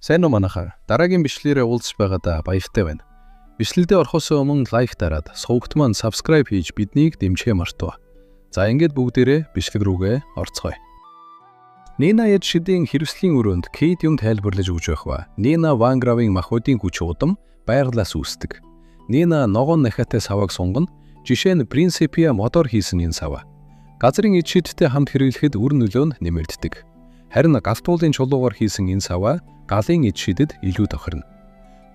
Сайн уу манайхаа. Дараагийн бичлэлээр уулзж байгаадаа баяртай байна. Бичлэлдээ орохоос өмнө лайк дараад, сувагт маань subscribe хийж биднийг дэмжихээ мартав. За ингээд бүгдээрээ бичлэг рүүгээ орцгоё. Нина Эдшидийн хэрэгслийн өрөөнд Кейт юм тайлбарлаж өгч байх ба. Нина Ван Гравийн махбодын хүч удам байгалаас үүсдэг. Нина ногоон нахиатай савааг сунгана. Жишээ нь Принципиа мотор хийсэн энэ сав. Газрын эдшидтэй хамт хэрэглэхэд үр нөлөө нь нэмэгддэг. Харин галтуулын чулуугаар хийсэн энэ сав галын эдшидэд илүү тохирно.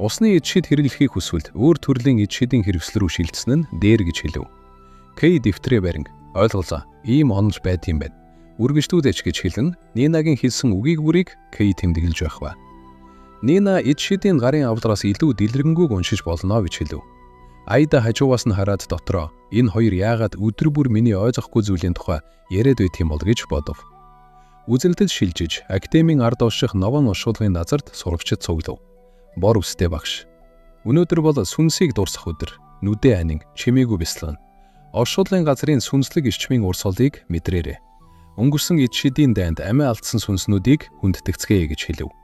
Усны эдшид хэрэглэхийг хүсвэл өөр төрлийн эдшидийн хэрэгсэл рүү шилжсэн нь дээр гэж хэлв. Кей дэвтрээ барин ойлголоо. Ийм онож байт юм байна. Үргэлжлүүлээч гэж хэлэн Нинагийн хэлсэн үгийг бүрийг Кей тэмдэглэж байх ба. Нина эдшидийн гарын авлараас илүү дэлгэрэнгүй уншиж болно гэж хэлв. Айда хажуугаас нь хараад дотроо энэ хоёр яагаад өдөр бүр миний ойлгохгүй зүйлийн тухай яриад байт юм бол гэж бодов. Үзэлдэд шилжиж академийн ард ууших ногоон уршуулгын назарт сурагчид цуглав. Бор үстэй багш. Өнөөдөр бол сүнсийг дурсах өдөр. Нүдэ анин чимээгүй бясалгана. Оршуулгын газрын сүнслэг ирчмийн урсгалыг мэдрээрэй. Өнгөрсөн эдшидийн дайнд амиа алдсан сүнснүүдийг хүндэтгцгээе гэж хэлв.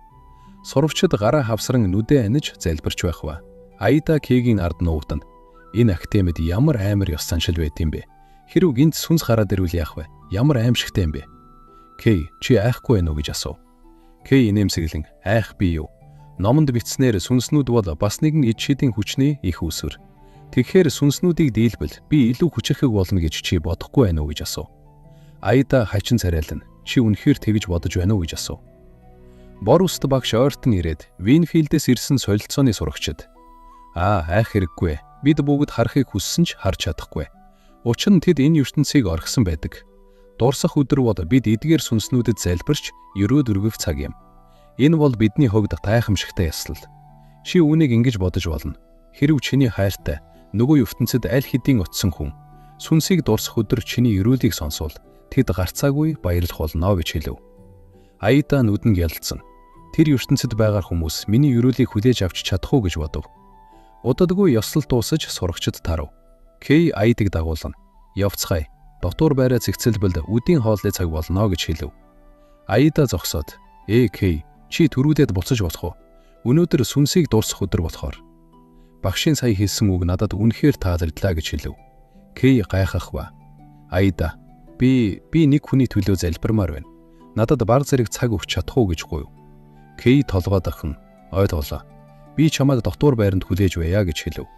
Сурагчид гараа хавсран нүдэ аниж залбирч байх ба. Айда Кегийн ард нуугдана. Энэ академид ямар амар ёс заншил байт юм бэ? Хэрв гинт сүнс гараад ирвэл яах вэ? Ямар аимшигтай юм бэ? Кей, чи айхгүй байна уу гэж асуув. Кей инээмсэглэн айх би юу? Номонд бичснээр сүнснүүд бол бас нэгэн эдшидийн хүчний их үүсвэр. Тэгэхээр сүнснүүдийг дийлбэл би илүү хүчрэхэг болно гэж чи бодохгүй байна уу гэж асуув. Айда хачин царайлан чи үнэхээр тэгж бодож байна уу гэж асуув. Бор үст багш ойртон ирээд Винфилдээс ирсэн солилцооны сурагчид айх хэрэггүй. Бид бүгд харахыг хүссэн ч харж чадахгүй. Учир нь тэд энэ ертөнцийг орхисон байдаг. Дурсах өдөр бол бид эдгээр сүнснүүдэд залбирч өрөөд өргөх цаг юм. Энэ бол бидний хувьд гайхамшигтай яслал. Чи үүнийг ингэж бодож болно. Хэрв чиний хайртай нөгөө ертөнцид аль хэдийн утсан хүн сүнсийг дурсах өдөр чиний өрөөлийг сонсвол тэд гарцаагүй баярлах болно гэж хэлв. Айда нүдэнд ялцсан. Тэр ертөнцид байгаа хүмүүс миний өрөөлийг хүлээж авч чадах уу гэж бодов. Удадгүй ёслол дуусаж сурагчид тарав. Кей Айдаг дагуулна. Явцгаая. Дотор байраа зэгцэлбэлд үдийн хоолны цаг болно гэж хэлв. Айда зогсоод Кей чи төрүүлээд буцаж болох уу? Өнөөдөр сүнсийг дурсах өдөр болохоор. Багшийн сая хэлсэн үг надад үнэхээр таалагдлаа гэж хэлв. Кей гайхах ба. Айда би нэг хүний төлөө залбирмаар байна. Надад бар зэрэг цаг өгч чадах уу гэж гуйв. Кей толгойд ахын ойлголоо. Би чамайг дотор байранд хүлээж байя гэж хэлв.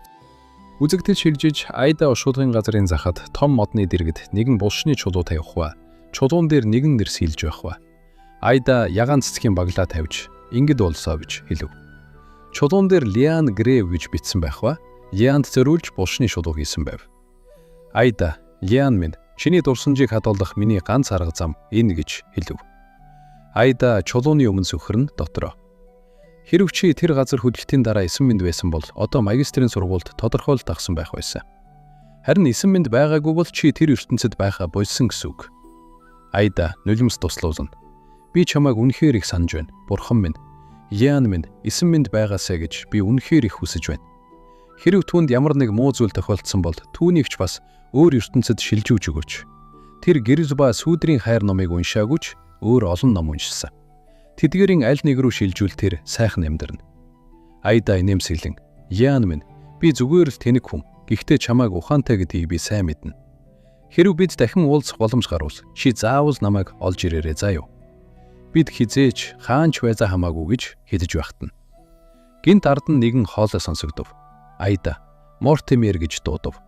Үзэгдэл шилжиж Айда уршуулгын газрын захад том модны дэргэд нэгэн булшны чулуу тавих ба. Чулуун дээр нэгэн нэр сэлж байх ба. Айда ягаан цэцгийн баглаа тавьж ингэд болсоо гэж хэлв. Чулуун дээр Лиан Грэв гэж бичсэн байх ба. Лианд зориулж булшны шулуу хийсэн байв. Айда, Лиан минь чиний дурсамжийг хадгалах миний ганц арга зам энэ гэж хэлв. Айда чулууны өмнө сүхрэн дотроо. Хэрв чи тэр газар хөдөлтийн дараа 9 минут байсан бол одоо магистрийн сургуульд тодорхойлт авсан байх байсан. Харин 9 минут байгаагүй бол чи тэр ертөнцид байхаа болсон гэсэн үг. Айда нулимс туслуулна. Би чамайг үнэхээр их санаж байна. Бурхан минь, Яан минь 9 минут байгаасаа гэж би үнэхээр их хүсэж байна. Хэрв түүнд ямар нэг муу зүйл тохиолдсон бол түүнийг ч бас өөр ертөнцид шилжүүлж өгөөч. Тэр гэрэл ба сүүдрийн хайр номыг уншаагүйч өөр олон ном уншсан. Тэдгээрийн аль нэг рүү шилжүүл тэр сайхан амьдрна. Айда инээмсэглэн Яан минь би зүгээр л тэнэг хүн. Гэхдээ чамайг ухаантай гэдгийг би сайн мэднэ. Хэрв бид дахин уулзах боломж гарвал чи заавал намайг олж ирээрэй заа юу. Бид хизээч хаанч байзаа хамаагүй гэж хэлж багтана. Гинт ард нь нэгэн хоолой сонсогдов. Айда Мортимер гэж дуудав.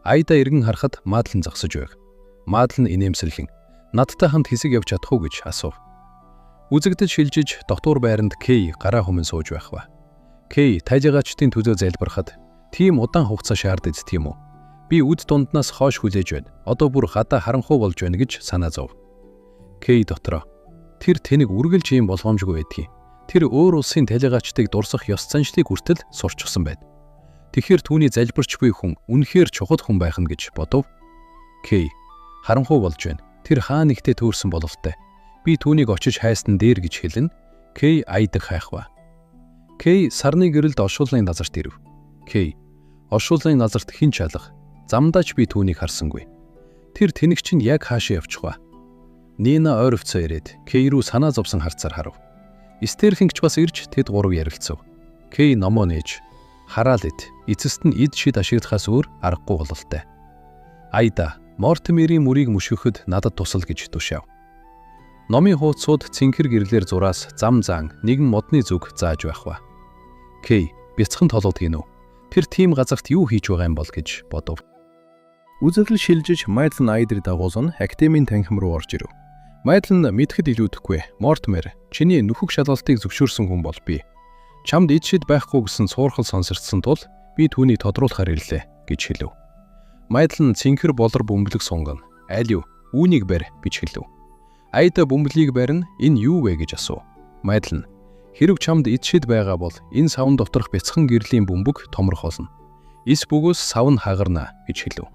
Айда эргэн харахад Мадлен зогсож байв. Мадлен инээмсэглэн надтай хамт хэсэг явж чадах уу гэж асуув. Үзэгдэл шилжиж дотор байранд Кей гараа хүмүн сууж байх ба. Кей тайжгаачдын төлөө залбирахад тийм удаан хугацаа шаарддаг тийм үү? Би үд дунднаас хойш хүлээж байна. Одоо бүр гадаа харанхуй болж байна гэж санаа зов. Кей дотроо. Тэр тэнэг үргэлж юм болгоомжгүй байдгийг. Тэр өөр улсын тайжгаачдыг дурсах ёс заншлыг хүртэл сурчсан байна. Тэгэхээр түүний залбирч буй хүн үнэхээр чухал хүн байх нь гэж бодов. Кей харанхуй болж байна. Тэр хаа нэгтээ төөрсөн бололтой. Би түүнийг очиж хайсан дээр гэж хэлэн Кей Айдаг хайх ба. Кей сарны гэрэлд оршуулгын назарт ирэв. Кей оршуулгын назарт хэн ч алга. Замдаач би түүнийг харсангүй. Тэр тэнэг чинь яг хаашаа явчих вэ? Нина ойр хвцаа ирээд Кей рүү санаа зовсон харцаар харав. Эстерлинч бас ирж тэд гурав ярилцав. Кей номоо нээж хараал ид. Эцэст нь эд шид ашиглахаас өөр аргагүй бололтой. Айда Мортимерийн мөрийг мөшгөхөд надад тусал гэж тушаав. Номын хуудсууд цэнхэр гэрлэр зураас зам заан нэгэн модны зүг зааж байх ба. Кей бяцхан толгод гинүү. Тэр тийм газарт юу хийж байгаа юм бол гэж бодов. Үзэгдэл шилжиж Майдлен Айдрыг дагуулсан академийн танхим руу орж ирэв. Майдлен мэдхэд илүүдэхгүй. Мортимер, чиний нүхэг шалгалтыг зөвшөөрсөн хүн бол би. Чамд эд шид байхгүй гэсэн суурхал сонсогдсон тул би түүнийг тодруулахаар ирлээ гэж хэлв. Майдлен цэнхэр болор бөмбөлөг сунган. Айл юу? Үүнийг барь гэж хэлв. Айда бөмбөлийг барина. Энэ юу вэ гэж асуув. Майдлен, хэрэг чамд эд шид байгаа бол энэ савн доторх бяцхан гэрлийн бөмбөг томрох болно. Эс бөгөөс сав нь хагарна гэж хэлв.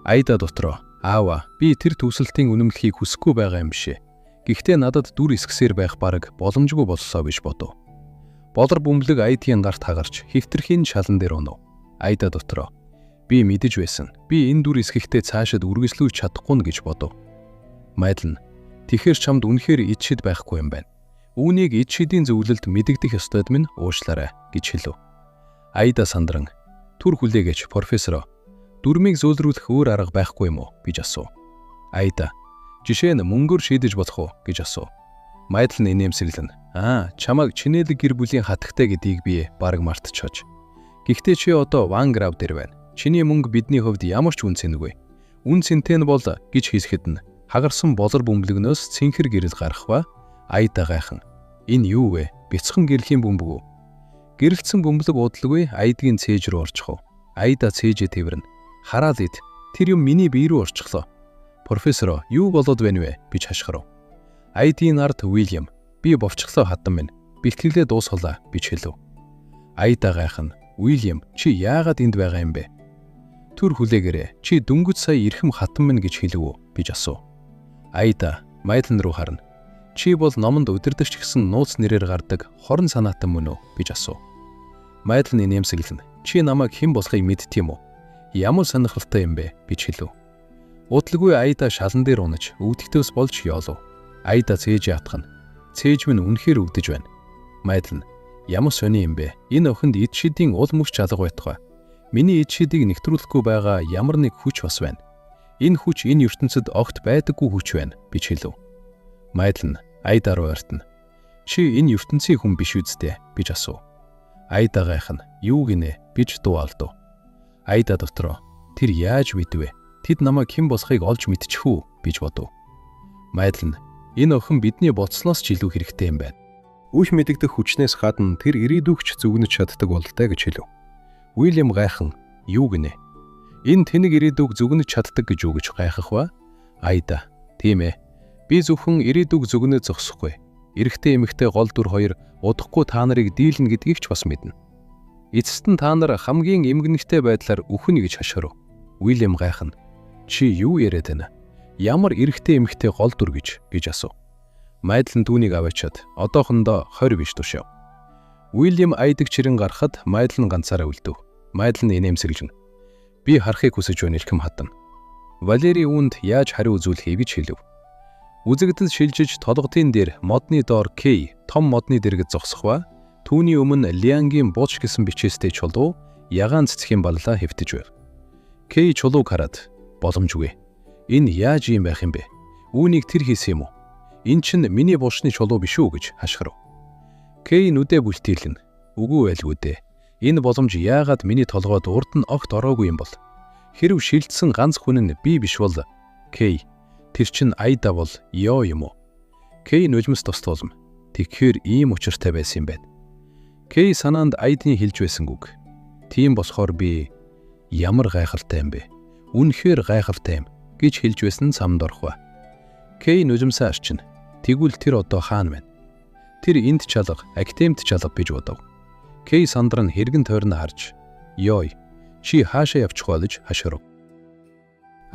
Айда дотроо аава би тэр төвсөлтийн үнэмлэхийг хүсэхгүй байгаа юм бишээ. Гэхдээ надад дүр эсгсээр байх бараг боломжгүй боллоо гэж бодов. Болор бөмбөлөг Айдын гарт хагарч хэвтэрхийн шалан дээр унав. Айда дотроо би мэдэж байсан. Би энэ дүр эсгэхдээ цаашид үргэлжлүүлж чадахгүй нь гэж бодов. Майдлен, тэгэхээр чамд үнэхээр эд шид байхгүй юм байна. Үүнийг эд шидийн зөвлөлд мэдэгдэх ёстойд минь уушлаарай гэж хэлв. Айда сандран түр хүлээгэж профессор дүрмийг зөөлрүүлэх өөр арга байхгүй юм уу гэж асуув. Айда жишээ нь мөнгөөр шийдэж болох уу гэж асуув. Майдлен инээмсэглэн чамайг чинэлэг гэр бүлийн хатагтай гэдгийг би бараг мартчихож. Гэхдээ чи одоо Ван Грав дээр байна. Чиний мөнгө бидний хувьд ямар ч үн цэнэгүй. Үн цэнтэй нь бол гэж хэлэхэд нь хагарсан болор бөмбөлгнөөс цэнхэр гэрэл гарах ба Айда гайхан. Энэ юу вэ? Бяцхан гэрлийн бөмбөг үү? Гэрэлтсэн бөмбөлөг удалгүй Айдгийн цээж рүү орчихов. Айда цээжээ тэрвэрнэ. Хараал ид. Тэр юм миний бие рүү орчихлоо. Профессор юу болоод байна вэ? Би хашгирав. Айдийн ард Уильям би бовчглоо хатан минь. Бэлтгэлээ дуусгалаа гэж хэлв. Айда гайхан. Уильям чи яагаад энд байгаа юм бэ? Түр хүлээгээрээ чи дөнгөж сая эрхэм хатан минь гэж хэлв үү гэж асуув. Айда Майдлен руу харна. Чи бол номонд удирдагч гэсэн нууц нэрээр гардаг хорон санаатан мөн үү гэж асуув. Майдлен нэмсэглэн чи намайг хэн болохыг мэдтiim үү? Ямар сонирхолтой юм бэ гэж хэлв. Удалгүй Айда шалан дээр унаж өвдөгтөөс болж ёолов. Айда цээжээ атгана. Цээж минь үнэхээр өвдөж байна. Майдлен ямар сони юм бэ? Энэ охинд эд шидийн уул мөч чалга байтугай. Миний эд шидийг нэвтрүүлэхгүй байгаа ямар нэг хүч бас байна. Энэ хүч энэ ертөнцид огт байдаггүй хүч байна гэж хэлв. Майдлен Айда руу ойртно. Чи энэ ертөнцийн хүн биш үсттэй гэж асуув. Айда гайхан юу гинэ гэж дуу алдав. Айда дотроо тэр яаж мэдвэ? Тэд намайг хэн болохыг олж мэдчихв гэж бодов. Майдлен энэ охин бидний боцсноос ч илүү хэрэгтэй юм байна. Үх мэдэгдэх хүчнээс гадна тэр ирээдүгч зүгнэж чаддаг бололтой гэж хэлв. Уильям гайхан юу гинэ? Энэ тэнэг ирээдүг зүгнэж чаддаг гэж юу гэж гайхах ба? Айда тийм ээ. Би зөвхөн ирээдүг зүгнэж зогсохгүй. Эрэгтэй эмэгтэй гол дүр хоёр удахгүй та нарыг дийлнэ гэдгийг ч бас мэднэ. Эцэст нь та нар хамгийн эмгэнэгтэй байдлаар үхнэ гэж хашгирав. Уильям гайхан чи юу яриад байна? Ямар эрэгтэй эмэгтэй гол дүр гэж асуув. Майдлен түүнийг аваачаад одоохондоо 20 биш тушаав. Уильям Айдаг чирэн гарахад Майдлен ганцаараа үлдэв. Майдлен инээмсэглэн би харахыг хүсэж байна эрхэм хатан. Валери үүнд яаж хариу үзүүлэхийг гэж хэлв. Үзэгдэл шилжиж толгодын дээр модны доор Кей том модны дэргэд зогсох ба түүний өмнө Лиангийн бууч гэсэн бичээстэй чулуу ягаан цэцгийн баллаа хэвтэж байв. Кей чулууг хараад боломжгүй. Энэ яаж юм байх юм бэ? Үүнийг тэр хийсэн юм уу? Энэ чинь миний буушны чулуу биш үү гэж хашгирав. Кей нүдэ бүлтийлэн үгүй байлгүй дээ. Энэ боломж яагаад миний толгойд урд нь огт ороогүй юм бол? Хэрв шилжсэн ганц хүн нь би биш бол Кей тэр чин Айда бол ёо юм уу? Кей нулимс тостуулм. Тэгэхээр ийм учиртай байсан юм байна. Кей санаанд Айдны хэлж байсан үг. Тийм болохоор би ямар гайхалтай юм бэ? Үнэхээр гайхалтай юм гэж хэлж байсан самд орох ба. Кей нулимсаа арчин. Тэгвэл тэр одоо хаана байна? Тэр энд чалга, академид чалга гэж бодов. Кей сандран хэрэгэн тойрно харж ёй чи хаашаа явчих вэ гэж хашгирав.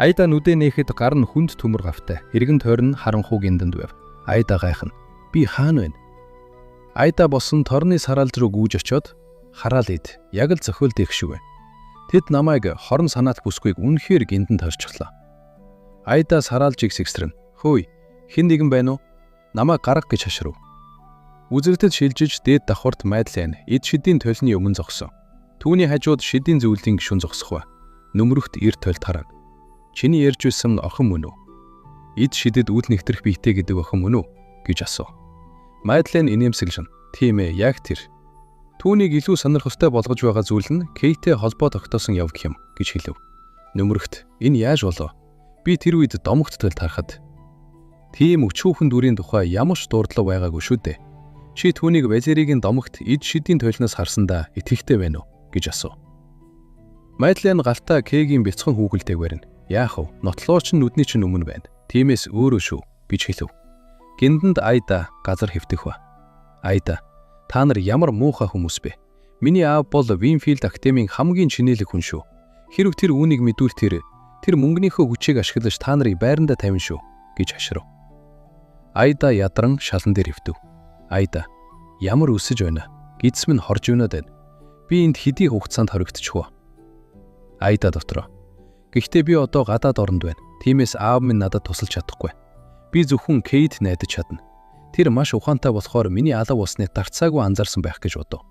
Айда нүдэ нээхэд гар нь хүнд төмөр гавтай. Эргэн тойрон харанхуй гиндэнд байв. Айда гайхан би хаана байна? Айда босон торны саралж руу гүйж очиод хараал ид. Яг л зохиол дэх шиг байна. Тэд намайг хорон санаат бүсгүйг үнэхээр гиндэнд харчихлаа. Айда саралжийг сэгсрэн хөөй хэн нэгэн байна уу? Намайг гарга гэж хаширв. Үзэгдэд шилжиж дээд давхарт Мадлен эд шидийн толны өмнө зогсон. Түүний хажууд шидийн зөвлөлийн гишүүн зогсохва. Нөмрөгт эр тойлд хараг. Чиний ярьж байсан охин мөн үү? Эд шидэд үл нэгтрэх биетэй гэдэг охин мөн үү гэж асуув. Мадлен инээмсэглэн тийм ээ, яг тэр. Түүнийг илүү сонирхолтой болгож байгаа зүйл нь Кейтэй холбоо тогтоосон яв гэх юм гэж хэлв. Нөмрөгт энэ яаж болов? Би тэр үед домогт тойлд харахад тийм өчүүхэн дүрийн тухай ямар ч дурдлага байгаагүй шүү дээ. Чи түүнийг Валеригийн домогт эд шидийн тойлноос харсандаа итгэхтэй байна уу гэж асуув. Мадлен галтаа Кэгийн бяцхан хүүгэлтэйгээр нь яах вэ? Нотлооч нь нүдний чинь өмнө байна. Тиймээс өөрөө шүү гэж хэлв. Гиндэнд Айда газар хэвтэх ба. Айда, та нар ямар муухай хүмүүс бэ? Миний аав бол Винфилд Академийн хамгийн чинээлэг хүн шүү. Хэрв тэр үүнийг мэдвэл тэр мөнгөнийхөө хүчийг ашиглаж та нарыг байрандаа тавина шүү гэж хашрав. Айда ядран шалан дээр хэвтэв. Айда, ямар өсөж байна? Гидс минь хорж өнөд байна. Би энд хэдий хугацаанд хоригдчихв. Айда дотроо. Гэхдээ би одоо гадаад оронд байна. Тиймээс аав минь надад тусалж чадахгүй. Би зөвхөн Кейт найдаж чадна. Тэр маш ухаантай болохоор миний алав усны дарцаагүй анзаарсан байх гэж бодов.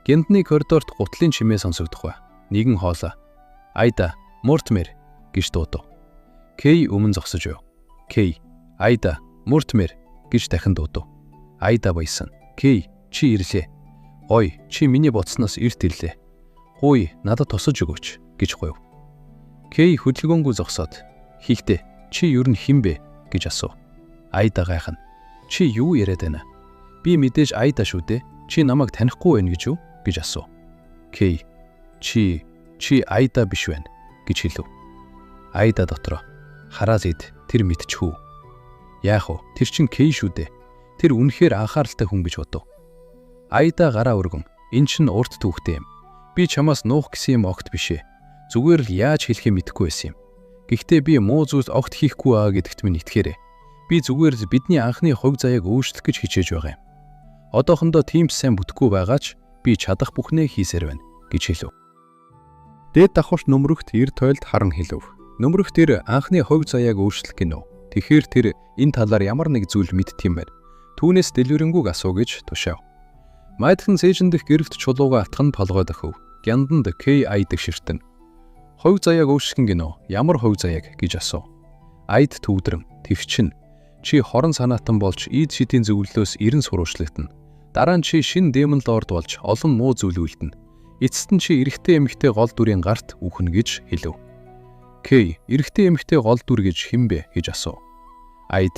Гиндний коридорт гутлын чимээ сонсогдох ба. Нэгэн хоолоо. Айда, Мортмер гэж дуудав. Кей өмнө зогсож байв. Кей, Айда, Мортмер гэж дахин дуудав. Айда баясан. Кей, чи ирлээ. Ой, чи миний бодсноос эрт ирлээ. Хөөе, надад тусаж өгөөч гэж гуйв. Кей хөдөлгөөнгүй зогсоод "Хийхдээ, чи юу н хэн бэ?" гэж асуув. Айда гайхна. "Чи юу яриад байна? Би мэдээж Айда шүү дээ. Чи намайг танихгүй байна гэж юу?" гэж асуув. Кей, чи Айда биш байна гэж хэлв. Айда дотроо "Хараа зэд, тэр мэдчихв. Яах вэ? Тэр чин Кей шүү дээ. Тэр үнэхээр анхааралтай хүн гэж бодов." Айда гараа өргөн "Энэ чин урт түүхтэй юм. Би чамаас нуух гэсэн юм огт бишээ. Зүгээр л яаж хэлэхээ мэдэхгүй байсан юм. Гэхдээ би муу зүйлс огт хийхгүй аа гэдэгт минь итгэхээрэй. Би зүгээр л бидний анхны хувь заяаг өөрчлөх гэж хичээж байгаа юм. Одоохондоо тийм сайн бүтэхгүй байгаа ч би чадах бүхнээ хийсээр байна гэж хэлв. Дээд давхарт нөмрөгт эр тойлд харан хэлв. Нөмрөгт тэр анхны хувь заяаг өөрчлөх гинөө. Тэгэхээр тэр энэ талаар ямар нэг зүйл мэдтiin байна. Түүнээс дэлгэрэнгүй асуу гэж тушаав. Майдхан цээжиндх гэрвт чулууга атхан толгой дохив. Гянданд Кей Айдаг ширтэн. Хувь заяаг өөрчлөх гинөө. Ямар хувь заяаг гэж асуув. Айд төвдрэн, твчин. Чи хорон санаатан болж ийд шидийн зөвлөлөөс эрен сурвалжлагдана. Дараа нь чи шин демон лорд болж олон муу зүйл үйлдэнэ. Эцэст нь чи эрэгтэй эмэгтэй гол дүрийн гарт үхнэ гэж хэлв. Кей, эрэгтэй эмэгтэй гол дүр гэж хэн бэ гэж асуув. Айд,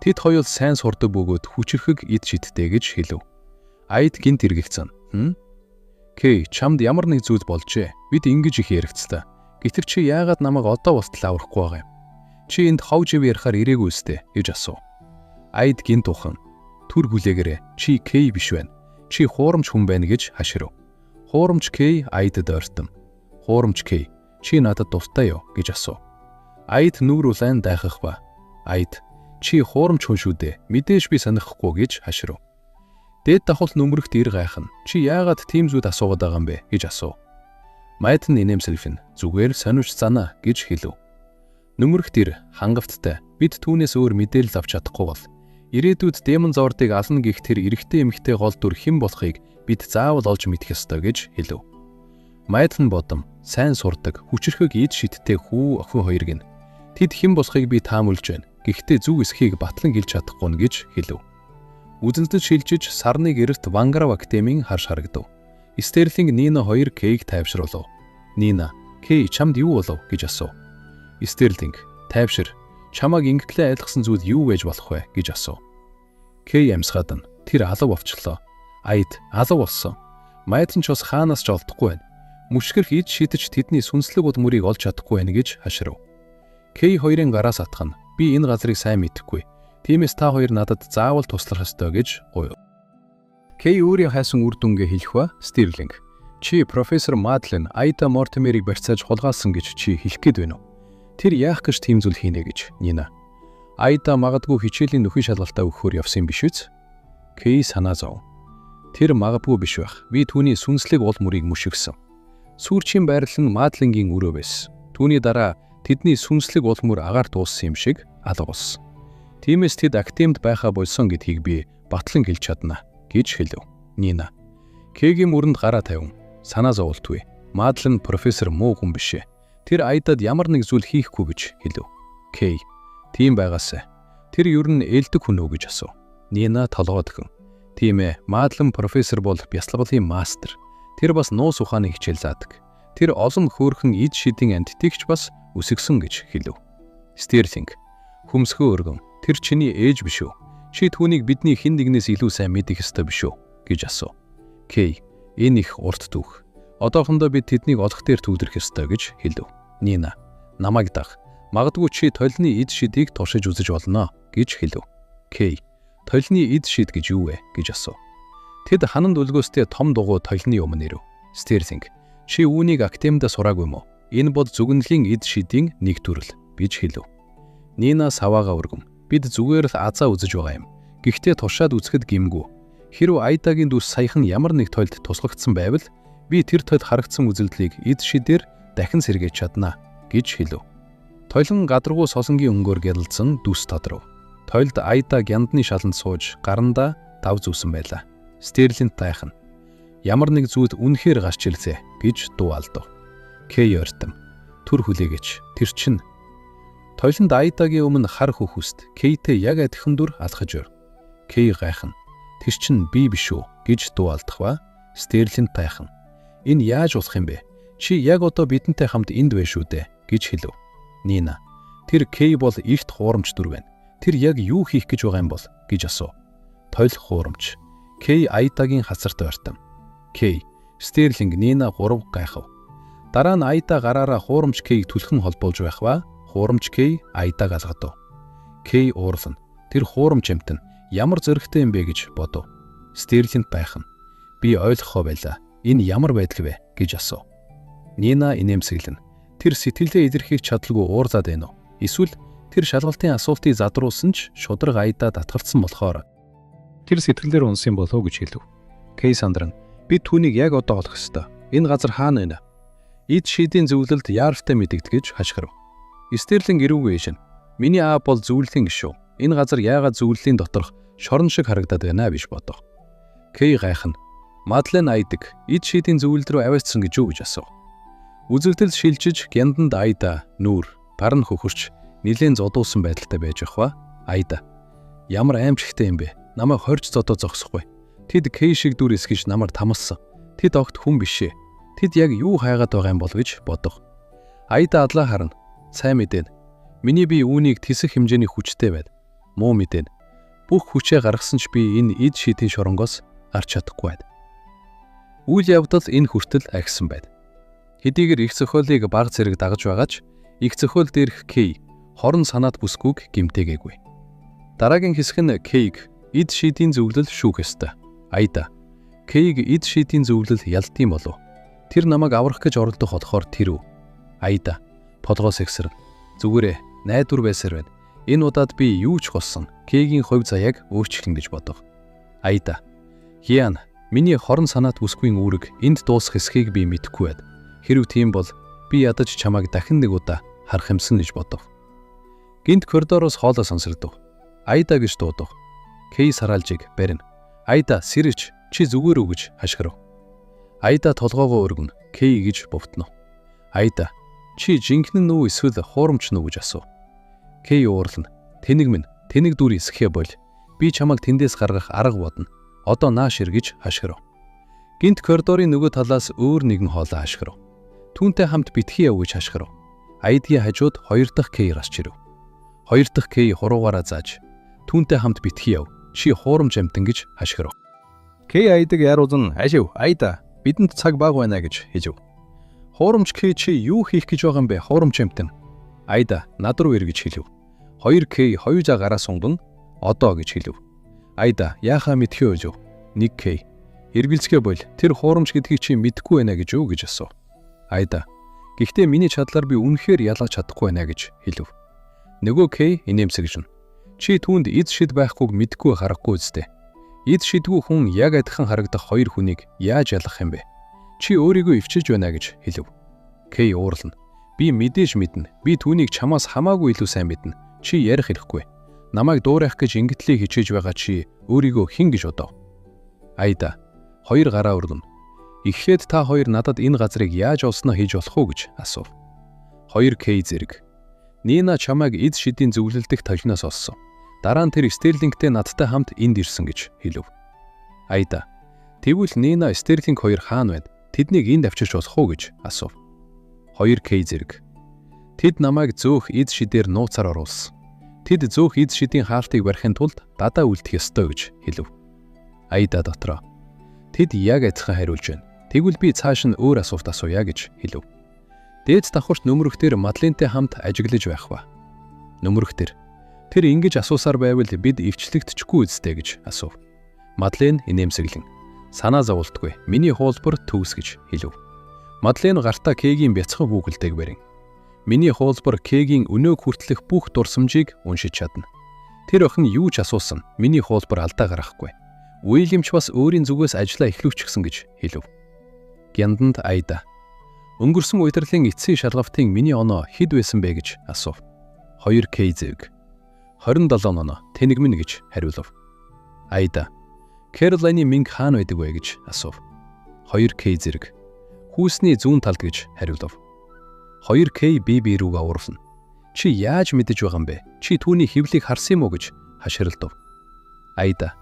тэд хоёул сайн сурдаг бөгөөд хүчрхэг эд шидтэй гэж хэлв. Айд гинт эргэлцэн. Кей, чамд ямар нэг зүйл болжээ. Бид ингэж их яригцлаа. Гэвч чи яагаад намайг одоо болтол аврахгүй байгаа юм? Чи энд хов жив ярихаар ирээгүй үстэй гэж асуув. Айд гинт ухан. Түр хүлээгээрээ чи Кей биш байна. Чи хуурамч хүн байна гэж хаширв. Хуурамч Кей Айдад ойртон. Хуурамч Кей, чи надад дуртай юу гэж асуув. Айд нүур улаан дайхах ба. Айд, чи хуурамч хүн шүү дээ. Мэдээж би санахгүй гэж хаширв. Дээд давхарт нөмрөгт ир гайхна. Чи яагаад тийм зүйл асуугаад байгаа юм бэ гэж асуув. Майдхан инээмсэглэн зүгээр сониуч занаа гэж хэлв. Нөмрөгт ир хангавттай бид түүнээс өөр мэдээлэл авч чадахгүй бол ирээдүйд демон зордыг ална гэх тэр эрэгтэй эмэгтэй гол дүр хэн болохыг бид заавал олж мэдэх ёстой гэж хэлв. Майдхан бодом сайн сурдаг хүчрхэг эд шидтэй хүү охин хоёрыг нь тэд хэн болохыг би таамаглаж байна. Гэхдээ зөв эсхийг батлан гэлж чадахгүй нь гэж хэлв. Үзэндэд шилжиж сарны гэрт Вангарав Академийн харш харагдав. Стерлинг Нина хоёр Кейг тайвшруулв. Нина, Кей чамд юу болов гэж асуув. Стерлинг, тайвшир. Чамайг ингэтлээ айлгсан зүйл юу байж болох вэ гэж асуув. Кей амсгаад нь тэр алав овчлоо. Айд алав болсон. Майдхан ч бас хаанаас ч олдохгүй байна. Мөшгөрх ид шидэж тэдний сүнслэг уд мөрийг олж чадахгүй байна гэж хаширв. Кей хоёрын гараас атгана. Би энэ газрыг сайн мэдэхгүй. Тиймээс та хоёр надад заавал туслах ёстой гэж гуйв. Кей өөрийн хайсан үр дүнгээ хэлэх ба Стерлинг. Чи профессор Мадлен Айда Мортимерийг барьцааж хулгайлсан гэж чи хэлэх гээд байна уу? Тэр яах гэж тийм зүйл хийнэ гэж Нина. Айда магадгүй хичээлийн нөхөн шалгалтаа өгөхөөр явсан биш үз? Кей санаа зов. Тэр магадгүй биш байх. Би түүний сүнслэг уул мөрийг мөшгсөн. Сүүрчийн байрлал нь Мадленгийн өрөө байсан. Түүний дараа тэдний сүнслэг уул мөр агаар дууссан юм шиг алга болсон. Тиймээс тэд актемд байхаа болсон гэдгийг би батлан хэлж чадна гэж хэлв. Нина Кэгийн мөрөнд гараа тавин санаа зовлтгүй. Мадлен профессор муу хүн бишээ. Тэр Айдад ямар нэг зүйл хийхгүй гэж хэлв. Кэй тийм байгаасай. Тэр ер нь ээлдэг хүн үү гэж асуув. Нина толгой төхөн. Тийм ээ, Мадлен профессор бол бясалгалын мастер. Тэр бас нуус ухааны хичээл заадаг. Тэр олон хөөрхөн эд шидийн антитигч бас үсгсэн гэж хэлв. Стерлинг хүмсгөө өргөн. Тэр чиний ээж биш үү? Чи түүнийг бидний хэн нэгнээс илүү сайн мэдэх ёстой биш үү гэж асуув. Кэй энэ их урт түүх. Одоохондоо бид тэднийг олох дээр төвлөрөх ёстой гэж хэлв. Нина намайг даг. Магадгүй чи толны эд шидийг туршиж үзэж болно гэж хэлв. Кэй толны эд шид гэж юу вэ гэж асуув. Тэд хананд өлгөөстэй том дугуй толны юм нэрв. Стерлинг чи үүнийг академид сураагүй юм уу? Энэ бол зүгнэлийн эд шидийн нэг төрөл гэж хэлв. Нина саваага өргөн. Бид зүгээр л азаа үзэж байгаа юм. Гэхдээ туршаад үзэхэд гэмгүй. Хэрв Айдагийн дүүс саяхан ямар нэг тойлд туслагдсан байвал би тэр тойлд харагдсан үзэгдлийг эд шидээр дахин сэргээж чадна гэж хэлв. Тойлон гадаргуу сосонгийн өнгөөр гялалзсан дүс тодров. Тойлд Айда гяндны шаланд сууж гарандаа тав зүүсэн байлаа. Стерлинг тайхан. Ямар нэг зүйлд үнэхээр гарч ирлээ гэж дуу алдав. Кэй ойртон. Түр хүлээгээч. Тэр чинь тойлонд Айдагийн өмнө хар хөхөст Кейтэй яг адилхан дүр алхаж өр. Кэй гайхан. Тэр чинь би биш үү гэж дуу алдахва. Стерлинг тайхан. Энэ яаж болох юм бэ? Чи яг одоо бидэнтэй хамт энд байна шүү дээ гэж хэлв. Нина тэр Кэй бол ихт хуурамч дүр байна. Тэр яг юу хийх гэж байгаа юм бол гэж асуув. Тойл хуурамч. Кэй Айдагийн хацарт ойртон. Кэй Стерлинг Нина 3 гайхав. Дараа нь Айда гараараа хуурамч Кэйг түлхэн холбоолж байхва. Хуурамч Кэй Айдаг алгадав. Кэй уурлан. Тэр хуурамч амтэн ямар зөрөгтэй юм бэ гэж бодов. Стерлинг байхан. Би ойлгохоо байлаа. Энэ ямар байдал вэ гэж асуув. Нина инээмсэглэн. Тэр сэтгэлдээ илэрхийлж чадалгүй уурлаад байна уу? Эсвэл тэр шалгалтын асуултыг задруулсан ч шудраг Айда татгалцсан болохоор тэр сэтгэлээр унсан болов уу гэж хэлв. Кэй сандран. Би түүнийг яг одоо олох ёстой. Энэ газар хаана байна? Эд шидийн зөвлөлд яаралтай мэдэгд гэж хашгирав. Стерлинг ирүүгүй шин. Миний аав бол зөвлөлийн гишүү. Энэ газар яагаад зөвлөлийн доторх шорон шиг харагдаад байна биш бодов. Кэй гайхан. Мадлен Айдаг эд шидийн зөвлөл рүү аваачсан гэж юу гэж асуув. Үзэгдэл шилжиж гянданд Айда нүүр парн хөхөрч нилийн зодуулсан байдалтай байж ах ба. Айда ямар аимшигтай юм бэ? Намайг хорж зодоо зогсохгүй. Тэд Кэй шиг дүр эсгэж намар тамалсан. Тэд огт хүн бишээ. Тэд яг юу хайгаад байгаа юм бол гэж бодов. Айда адлаа харна. Сайн мэдэн. Миний бие үүнийг тисэх хэмжээний хүчтэй байд. Муу мэдэн. Бүх хүчээ гаргасан ч би энэ эд шидийн шоронгоос гарч чадахгүй байд. Үйл явдал энэ хүртэл агсан байд. Хэдийгээр их зохиолыг баг зэрэг дагаж байгаач их зохиол дээрх Кэй хорон санаат бүсгүйг гэмтээгээгүй. Дараагийн хэсэг нь Кэйг эд шидийн зөвлөл шүүх ёстой. Айда Кэйг эд шидийн зөвлөл ялдсан болов. Тэр намайг аврах гэж оролдох болохоор тэр үү? Айда толгоос ихсэрнэ. Зүгээрээ найдвар байсаар байна. Энэ удаад би юу ч голсон Кэйгийн хувь заяаг өөрчлөн гэж бодов. Айда Хиан миний хорон санаат бүсгүйн үүрэг энд дуусах хэсгийг би мэдэхгүй байд. Хэрв тийм бол би ядаж чамайг дахин нэг удаа харах юмсан гэж бодов. Гинт коридороос хоолой сонсогдов. Айда гэж дуудав. Кэй сараалжиг барина. Айда сэрэж чи зүгээр үү гэж хашгирав. Айда толгоогоо өргөн Кэй гэж бовтнов. Айда чи жинхэнэ нү эсвэл хуурамч нү гэж асуув. Кэй уурлана. Тэнэг минь, тэнэг дүр эсхэ бол. Би чамайг тэндээс гаргах арга бодно. Одоо нааш ир гэж хашгирав. Гинт коридорын нөгөө талаас өөр нэгэн хоолой хашгирав. Түүнтэй хамт битгий яв гэж хашгирав. Айдгийн хажууд 2 дахь Кэй гарч ирэв. 2 дахь Кэй хуруугаараа зааж түүнтэй хамт битгий яв. Чи хуурамч амтан гэж хашгирав. Кэй Айдаг яарулан ашив Айда бидэнд цаг баг байна гэж хэлв. Хуурамч Кэй чи юу хийх гэж байгаа юм бэ? Хуурамч амтан. Айда над руу ир гэж хэлв. 2 Кэй хоёулаа гараа сунган одоо гэж хэлв. Айда яахаа мэдхээ өжөв. 1 Кэй эргэлзгээ бол тэр хуурамч гэдгийг чи мэдэхгүй байна гэж юу гэж асуув. Айда гэхдээ миний чадлаар би үнэхээр ялгаж чадахгүй байна гэж хэлв. Нөгөө Кэй инээмсэгжин. Чи түүнд эд шид байхгүйг мэдгүй харахгүй үстэй. Эд шидгүй хүн яг адилхан харагдах 2 хүнийг яаж ялгах юм бэ? Чи өөрийгөө өвчиж байна гэж хэлв. Кэй уурлана. Би мэдээж мэднэ. Би түүнийг чамаас хамаагүй илүү сайн мэднэ. Чи ярих хэрэггүй. Намайг дуурайх гэж ингэтлийг хичээж байгаа чи өөрийгөө хэн гэж бодов? Айда 2 гараа өргөн. Эхлээд та хоёр надад энэ газрыг яаж олсноо хийж болох уу гэж асуув. 2K зэрэг. Нина чамайг эд шидийн зөвлөлдөх толгиноос олсон. Дараа нь тэр Стерлингтэй надтай хамт энд ирсэн гэж хэлв. Айда. Тэгвэл Нина Стерлинг хоёр хаана байна? Тэднийг энд авчирч болох уу гэж асуув. 2K зэрэг. Тэд намайг зөөх эд шидээр нууцаар оруулсан. Тэд зөөх эд шидийн хаалтыг барихын тулд дадаа үлдэх ёстой гэж хэлв. Айда дотроо. Тэд яг адилхан хариулж байна. Тэгвэл би цааш нь өөр асуулт асууя гэж хэлв. Дээд давхарт нөмрөгтөр Мадлентэй хамт ажиглаж байх ба. Нөмрөгтөр. Тэр ингэж асуусаар байвал бид эвчлэгдэхгүй үстэй гэж асуув. Мадлен инээмсэглэн. Санаа зовлтгүй. Миний хуулбар төвс гэж хэлв. Мадлен гартаа Кэгийн бяцхан хүүхэлтэйг барин. Миний хуулбар Кэгийн өнөөг хүртэлх бүх дурсамжийг уншиж чадна. Тэр охин юу ч асуусан. Миний хуулбар алдаа гаргахгүй. Уильям ч бас өөрийн зүгээс ажиллаа эхлүүлчихсэн гэж хэлв. Гянданд Айда. Өнгөрсөн удирлын эцсийн шалгавтын миний оноо хэд байсан бэ гэж асуув. 2K зэрэг. 27 оноо тэнэг минь гэж хариулв. Айда. Кэролайны минь хаана байдаг вэ гэж асуув. 2K зэрэг. Хүүсний зүүн талд гэж хариулв. 2K би рүүгээ урлана. Чи яаж мэдэж байгаа юм бэ? Чи түүний хэвлийг харсан юм уу гэж хашгиралдав. Айда.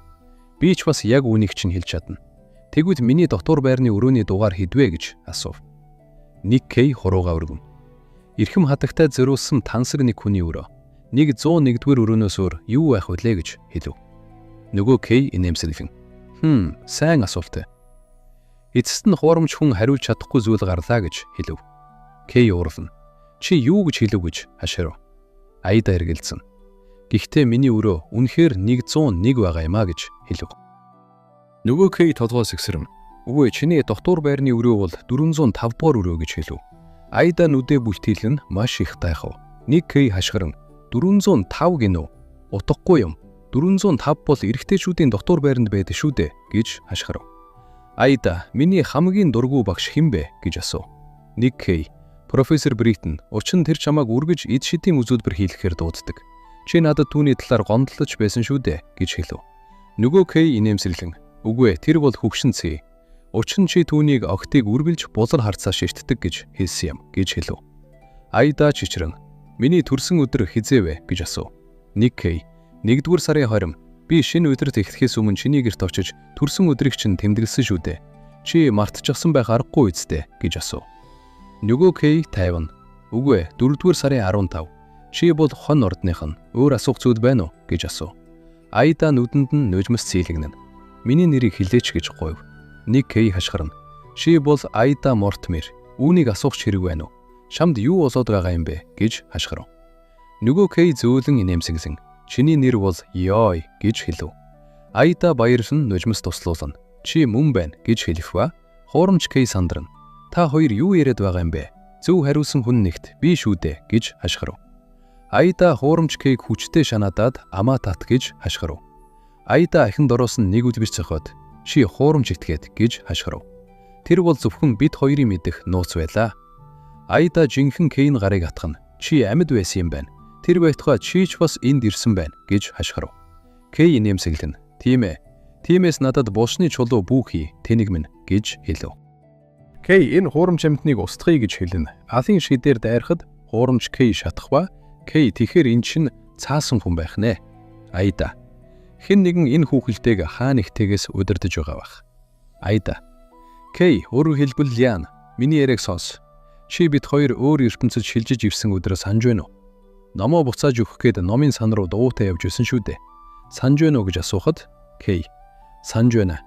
Би ч бас яг үүнийг чинь хэлж чадна. Тэгвэл миний дотор байрны өрөөний дугаар хэдвэ гэж асуув. 1K хуруугаа өргөн. Эрхэм хатагтай зориулсан тансаг нэг хүний өрөө. 101-р өрөөнөөс өөр юу байх вүлээ гэж хэлв. Нөгөө K инээмсэглэн. Сайн асуулт. Эцэст нь хуурамч хүн хариулж чадахгүй зүйл гарлаа гэж хэлв. K уурлана. Чи юу гэж хэлв гэж хашгирав. Айда эргэлзэн. Гэхдээ миний өрөө үнэхээр 101 байгаа юм а гэж хэлв. Нөгөө K толгой сэгсэрэн. Үгүй чиний дотор байрны өрөө бол 405 дугаар өрөө гэж хэлв. Айда нүдээ бүлтийлэн маш их гайхав. 1K хашгиран 405 гинөө. Утгагүй юм. 405 бол эрэгтэйчүүдийн дотор байранд байдаг шүү дээ гэж хашгирав. Айда миний хамгийн дургүй багш хэн бэ гэж асуув. 1K Профессор Бриттон учир нь тэр чамааг үргэж эд шидийн үзүүлбэр хийлгэхээр дууддаг. Чи надад түүний талаар гомдлож байсан шүү дээ гэж хэлв. Нөгөө K инээмсэглэн. Үгүй тэр бол хөгшин цээ. Учир нь чи түүнийг огтыг үргэлж булар харцаа шийтдэг гэж хэлсэн юм гэж хэлв. Айда чичрэн. Миний төрсөн өдөр хизээвэ гэж асуув. 1K 1-р сарын 20 би шинэ өдөрт эхлэхээс өмнө чиний гэрт очиж төрсөн өдрийг чинь тэмдэглэсэн шүү дээ. Чи мартчихсан байх аргагүй үсттэй гэж асуув. Нөгөө K 50. Үгүй 4-р сарын 15. Чи бол хон ордных нь өөр асуух зүйл байна уу гэж асуув. Айда нүдэнд нь нужмас цэйлэгнэн. Миний нэрийг хэлээч гэж гуйв. 1K хашгирна. Чи бол Айда Мортмер. Үүнийг асуух хэрэг байна уу? Шамд юу болоод байгаа юм бэ гэж хашгирав. Нөгөө K зөөлөн инээмсэглэн. Чиний нэр бол Ёй гэж хэлв. Айда баярлан нужмас туслуулна. Чи мөн байна гэж хэлэх ба хуурамч K сандран. Та хоёр юу яриад байгаа юм бэ? Зөв хариулсан хүн нэгт би шүү дээ гэж хашгирав. Айда хуурамч K-г хүчтэй шанаадаад амаа тат гэж хашгирав. Айда ахин дороос нь нэг үлгэр цохоод чи хуурамч итгээд гэж хашгирав. Тэр бол зөвхөн бид хоёрын мэдэх нууц байлаа. Айда жинхэнэ K-ийн гарыг атгана. Чи амьд байсан юм байна. Тэр байтугай чи ч бас энд ирсэн байна гэж хашгирав. K нэмсэглэн. Тийм ээ. Тиймээс надад булшны чулуу бүхий тэнэг минь гэж хэлв. K энэ хуурамч амьтныг устгахыг гэж хэлнэ. Алын шидээр дайрахад хуурамч K шатах ба K тэгэхээр эн чинь цаасан хүн байх нэ. Айда. Хэн нэгэн энэ хүүхэлтэйг хаа нэгтэйгээс удирдах байгаа бах. Айда. K өөрөөр хэлбэл Ян миний яриаг сонс. Чи бид хоёр өөр ертөнцид шилжиж ивсэн өдрөө санаж байна уу? Номоо буцааж өгөх гээд номын сан руу дуутай явж исэн шүү дээ. Санаж байна уу гэж асуухад K санаж байна.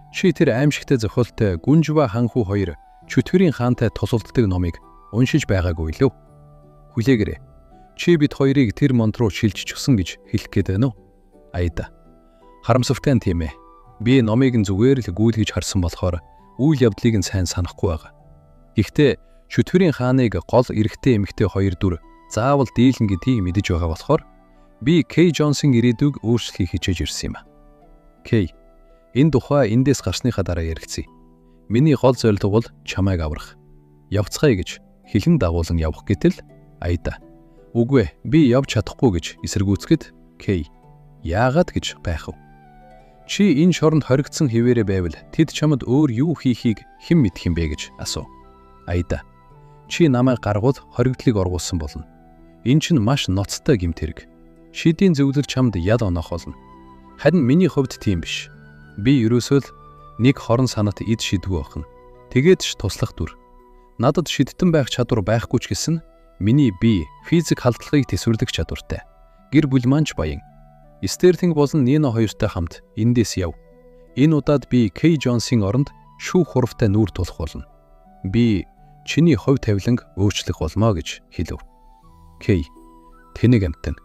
Чи тэр аимшигтай зохиолтой Гүнжва ханхүү хоёр чөтгөрийн хаантай тусалддаг номыг уншиж байгаагүй лөө. Хүлээгээрэй. Чи бид хоёрыг тэр монд руу шилжчихсэн гэж хэлэх гээд байна уу? Айда. Харамсалтай нь тийм ээ. Би номыг нь зүгээр л гүйлгэж харсан болохоор үйл явдлыг нь сайн санахгүй байгаа. Гэхдээ чөтгөрийн хааныг гол эрэгтэй эмэгтэй хоёр дүр заавал дийлэн гэдгийг мэдэж байгаа болохоор би K Джонсын ирээдүйг өөрчлөхийг хичээж ирсэн юм а. K энэ тухай эндээс гарсныхаа дараа ярилцъя. Миний гол зорилго бол чамайг аврах. Явцгаая гэж хэлэн дагуулan явах гэтэл Айда. Үгүй би явж чадахгүй гэж эсэргүүцгэд Кей. Яагаад гэж гайхав. Чи энэ шоронд хоригдсан хിവэрэ байвал тэд чамд өөр юу хийхийг хэн мэдэх юм бэ гэж асуув. Аида. Чи намайг гаргуул хоригдлыг оргуулсан болно. Энэ чинь маш ноцтой гэмт хэрэг. Шидийн зөвлөл чамд яд онох болно. Харин миний хувьд тийм биш. Би ерөөсөө л нэг хорон санаат эд шидгүй байна. Тэгээд ч туслах дүр. Надад шидтэн байх чадвар байхгүй ч гэсэн миний бие физик халдлагыг төсвөрлөх чадвартай. Гэр бүл маань ч баян. Стерлинг болон Нино хоёртой хамт эндээс яв. Энэ удаад би Кей Джонсын оронд шүүх хуравтай нүүр тулах болно. Би чиний хувь тавиланг өөрчлөх болмоо гэж хэлв. Кей. Тэнэг амтэн.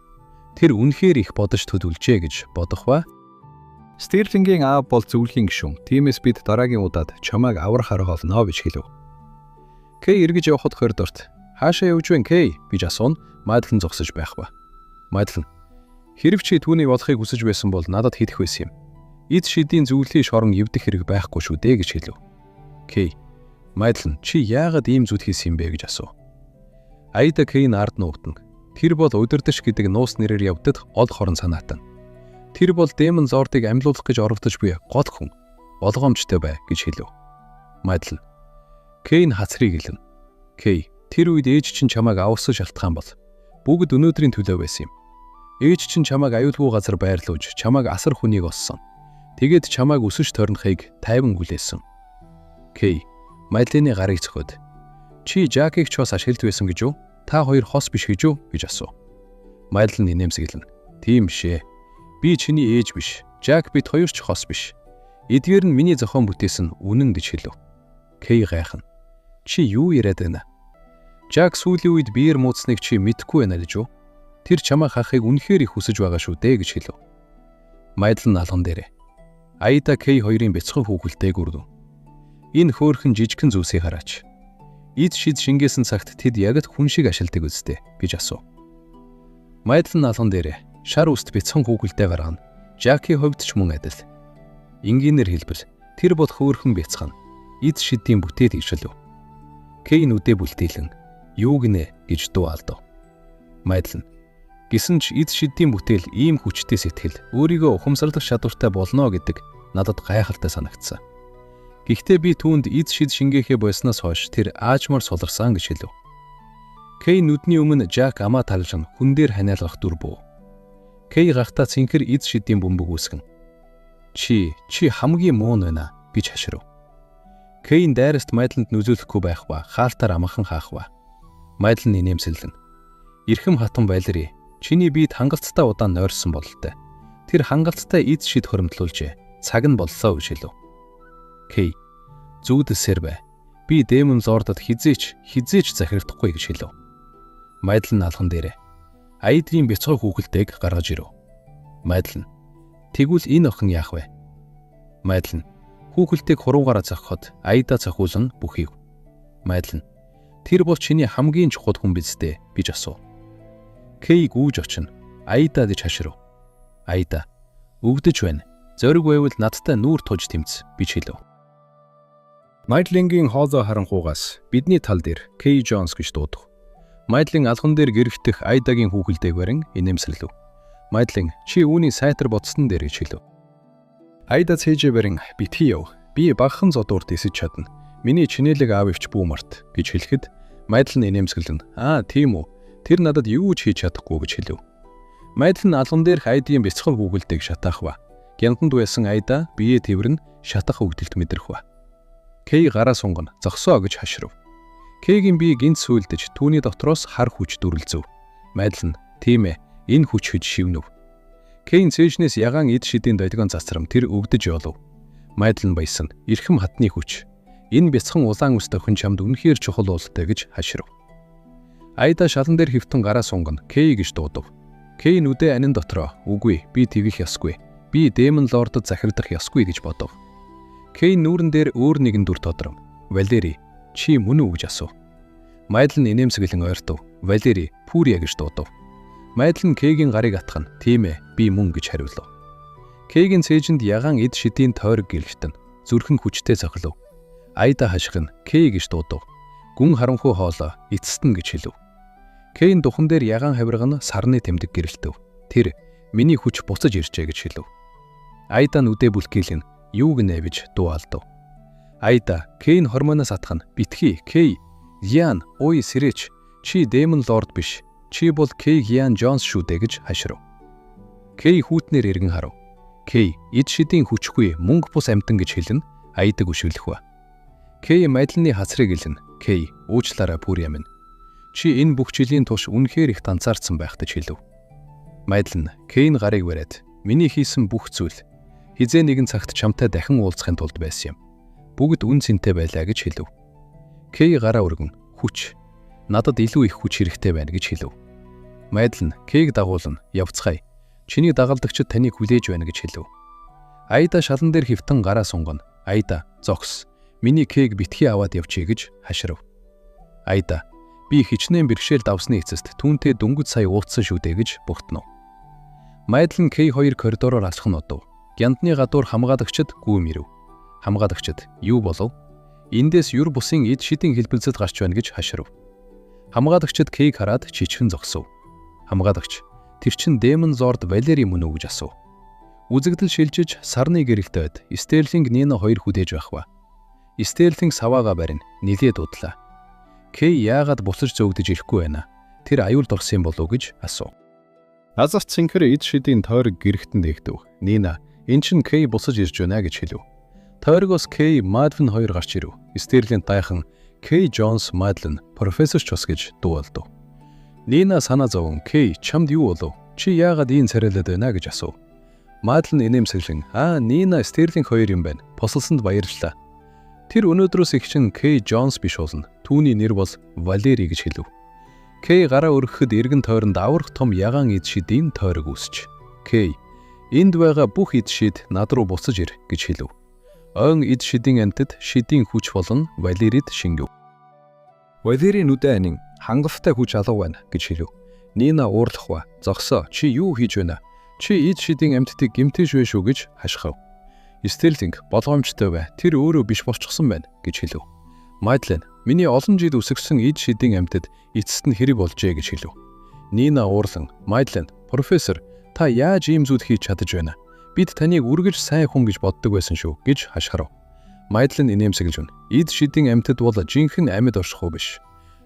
Тэр үнэхээр их бодож төдөлжээ гэж бодох ба. Стерлингийн аав бол зөвлөхийн гишүүн. Тиймээс бид дараагийн удаад чамайг аврах арга олно гэж хэлв. Кей эргэж явхад коридорт хаашаа явж вэ Кей гэж асууна. Мадлен зогсож байх ба. Мадлен. Хэрв чи түүний болохыг хүсэж байсан бол надад хэлэх байсан юм. Эд шидийн зөвлөлийн шорон эвдэх хэрэг байхгүй шүү дээ гэж хэлв. Кей. Мадлен чи яагаад ийм зүйл хийсэн юм бэ гэж асуув. Аида Кейн ард нуугтан. Тэр бол удирдах гэдэг нуус нэрээр явдад ол хорон санаатан. Тэр бол Демон Зордыг амьлуулах гэж оролдож буй гол хүн. Болгоомжтой бай гэж хэлв. Мадлен. Кейн хацрыг хэлнэ. Кей. Тэр үед ээж чинь чамайг авсан шалтгаан бол бүгд өнөөдрийн төлөө байсан юм. Ээж чинь чамайг аюулгүй газар байрлуулж, чамайг асар хүнийг олсон. Тэгээд чамайг өсөж торнохыг тайван хүлээсэн. Кей. Мадлений гарыг цохиод. Чи Жакийг ч бас ашиглаж байсан гэж үү? Та хоёр хос биш гэж үү? гэж асуув. Мадлен инээмсэглэн. Тийм шээ. Би чиний ээж биш. Жак бид хоёр ч хос биш. Эдгээр нь миний зохион бүтээсэн үнэн гэж хэлв. Кей гайхна. Чи юу яриад байна? Жак сүүлийн үед биер мууцныг чи мэдэхгүй байна гэж үү? Тэр чамайг хахыг үнэхээр их хүсэж байгаа шүү дээ гэж хэлв. Мадлен алган дээрээ. Аида Кей хоёрын бяцхан хүүхэлтэйг үрдв. Энэ хөөрхөн жижигхэн зүйлсийг хараач. Эд шид шингээсэн цагт тэд яг л хүн шиг ашигладаг үстэй гэж асуув. Мадлен алган дээрээ шар үст бяцхан хүүхэлтэй гаргана. Жаки хувьд ч мөн адил. Энгийнээр хэлбэл тэр бол хөөрхөн бяцхан. Эд шидийн бүтээд ившэлв. Кей нүдээ бүлтээлэн юу гинэ гэж дуу алдав. Мадлен. Гэсэн ч эд шидийн бүтээл ийм хүчтэй сэтгэл өөрийгөө ухамсарлах чадвартай болно гэдэг надад гайхалтай санагдсан. Гэхдээ би түүнд эд шид шингээхээ болсноос хойш тэр аажмаар суларсан гэж хэлв. Кей нүдний өмнө Жак амаа талжин хүн дээр ханиалгах дүр бүү. Кей гахта цэнхэр эд шидийн бөмбөг үүсгэн. Чи хамгийн муу байна гэж хаширв. Кейн дайраст Мадленд нүзүүлэхгүй байх ба хаалтаар амхан хаах ба. Мадлен инээмсэглэн. Ирхэм хатан байлрий. Чиний биед хангалттай удаан нойрсон бололтой. Тэр хангалттай эд шид хоримтлуулжээ. Цаг нь боллоо гэж хэлв. Кей. Зүудэсээр бай. Би Демон Зордод хизээч захирагдахгүй гэж хэлв. Мадлен алхан дээрээ. Аидрийн бяцхан хүүхэлтэйг гаргаж ирв. Мадлен. Тэгвэл энэ охин яах вэ? Мадлен. Хүүхэлтэйг хуруугаараа зохиход Аида цохиулна бүхийв. Мадлен. Тэр бол чиний хамгийн чухал хүн биз дээ гэж асуув. Кей гүүж очино. Аида гэж хаширв. Аида. Өвдөж байна. Зориг байвал надтай нүүр тууж тэмц гэж хэлв. Мадленгийн хоолой харанхуугаас бидний тал дээр Кей Джонс гэж дуудав. Мадлен алхан дээр гэрэгтэх Аидагийн хүүхэлтэйг барин инээмсэрлэв. Мадлен чи үүний сайтар бодсон дээр гэж хэлв. Аида цээжээ барин битгий яв. Би багахан зодуурт эсэж чадна. Миний чинэлэг аав ивч бүү март гэж хэлэхэд Мадлен инээмсэглэн. Тийм үү. Тэр надад юу ч хийж чадахгүй гэж хэлв. Мадлен алган дээрх Аидийн бяцхан хүүхэлтэйг шатаах ба. Гянтанд байсан Аида бие тэрвэрн шатах өгдөлт мэдрэх ба. Кей гараа сунгана зогсоо гэж хаширв. Кейгийн бие гинт сүйлдэж түүний дотроос хар хүч дүрлзэв. Мадлен тийм ээ энэ хүч хөж шивнэв. Кейн цээжнээс ягаан эд шидийн долгион засрам тэр өвдөж явлав. Мадлен баясан эрхэм хатны хүч. Энэ бяцхан улаан үс тохин чамд үнэхээр чухал уултай гэж хаширв. Аида шалан дээр хөвтөн гараа сунгана Кей гэж дуудав. Кей нүдээ анин дотроо үгүй би тэгэх ёсгүй. Би Демон Лордод захирдах ёсгүй гэж бодов. Кей нүүрэн дээр өөр нэгэн дүр тодром. Валери чи мөн үү гэж асуув. Мадлен инээмсэглэн ойртов. Валери Пүрия гэж дуудав. Мадлен Кейгийн гарыг атгана. Тийм ээ би мөн гэж хариулав. Кейгийн цээжинд ягаан эд шидийн тойрог гэрэлтэн. Зүрхэн хүчтэй цохилов. Аида хашгин Кей гэж дуудав. Гүн харанхуй хоолой эцэстэн гэж хэлв. Кейн духан дээр ягаан хавирган сарны тэмдэг гэрэлтэв. Тэр миний хүч буцаж иржээ гэж хэлв. Айда нүдээ бүлкийлэн юу гинэ гэж дуу алдав. Айда Кейн хормоноос атгах нь битгий Кей Ян ой сэрэч чи Демон Лорд биш. Чи бол Кей Ян Джонс шүү дээ гэж хашрав. Кей хүүтнэр эргэн харав. Кей эд шидийн хүчгүй мөнгө бус амтан гэж хэлнэ. Айдаг өшөөлөх ба. Кей Мадлины хацрыг илэн. Кей уучлаарай бүр юм. Чи энэ бүх жилийн турш үнэхээр их танцаарсан байх гэж хэлв. Мадлин Кейн гарыг бариад миний хийсэн бүх зүйл хизээ нэгэн цагт чамтай дахин уулзахын тулд байсан юм. Бүгд үн цэнтэй байлаа гэж хэлв. Кей гараа өргөн хүч надад илүү их хүч хэрэгтэй байна гэж хэлв. Мадлин Кейг дагуулна явцгаая. Чиний дагалдагчид таныг хүлээж байна гэж хэлв. Айда шалан дээр хөвтөн гараа сунгана. Айда зогс. Миний Кейг битгий аваад явчих гэж хашрав. Айда би хичнээн бэрхшээл давсны эцэст түүнтэй дөнгөж сая уулзсан шүү дээ гэж бухтнав. Мадлин Кей 2 коридороор алхах нь одов. Гяндны гадуур хамгаалагчид гүйм ирэв. Хамгаалагчид юу болов? Эндээс юр бусын эд шидийн хэлбэлцэд гарч байна гэж хашрав. Хамгаалагчид Кейг хараад чичгэн зогсов. Хамгаалагч тэр чин Демон Лорд Валери мөн үү гэж асуув. Үзэгдэл шилжиж сарны гэрэлтэд Стерлинг Нина 2 хүлээж байх ба. Стерлинг саваага барин нилээд удлаа. Кей яагаад буцаж зөөгдөж ирэхгүй байна? Тэр аюулд орсон болов уу гэж асуув. Азарт цэнхэр эд шидийн тойрог гэрэгтэн дээгдэв. Нина эн чин Кей буцаж ирж байна гэж хэлв. Тойрогоос Кей Мадлин 2 гарч ирэв. Стерлинг дайхан Кей Джонс Мадлин профессор ч ус гэж дуу алдав. Нина санаа зовон Кей чамд юу болов? Чи яагаад ийм царайлаад байна гэж асуув. Мадлин инээмсэглэн Нина Стерлинг 2 юм байна. Посолсонд баярлалаа. Тэр өнөөдрөөс ихчин Кей Джонс биш болно. Түүний нэр бол Валери гэж хэлв. Кей гараа өргөхөд эргэн тойронд аврах том ягаан эд шидийн тойрог үүсч. Кей энд байгаа бүх эд шид над руу буцаж ир гэж хэлв. Ойн эд шидийн амьтад шидийн хүч болон Валерид шингэв. Валери нүдэ анин хангалттай хүч алга байна гэж хэлв. Нина уурлах ба зогсоо чи юу хийж байна? Чи эд шидийн амьтдыг гэмтэж вэ шүү гэж хашхав. Стерлинг болгоомжтой бай. Тэр өөрөө биш болчихсон байна гэж хэлв. Мадлин миний олон жил үсгсэн эд шидийн амьтад эцэст нь хэрэг болжээ гэж хэлв. Нина уурлан Мадлин профессор та яаж ийм зүйл хийж чадаж байна? Бид таныг үргэж сайн хүн гэж боддог байсан шүү гэж хашхарав. Мадлин инээмсэглэж байна. Эд шидийн амьтад бол жинхэнэ амьд оршихуй биш.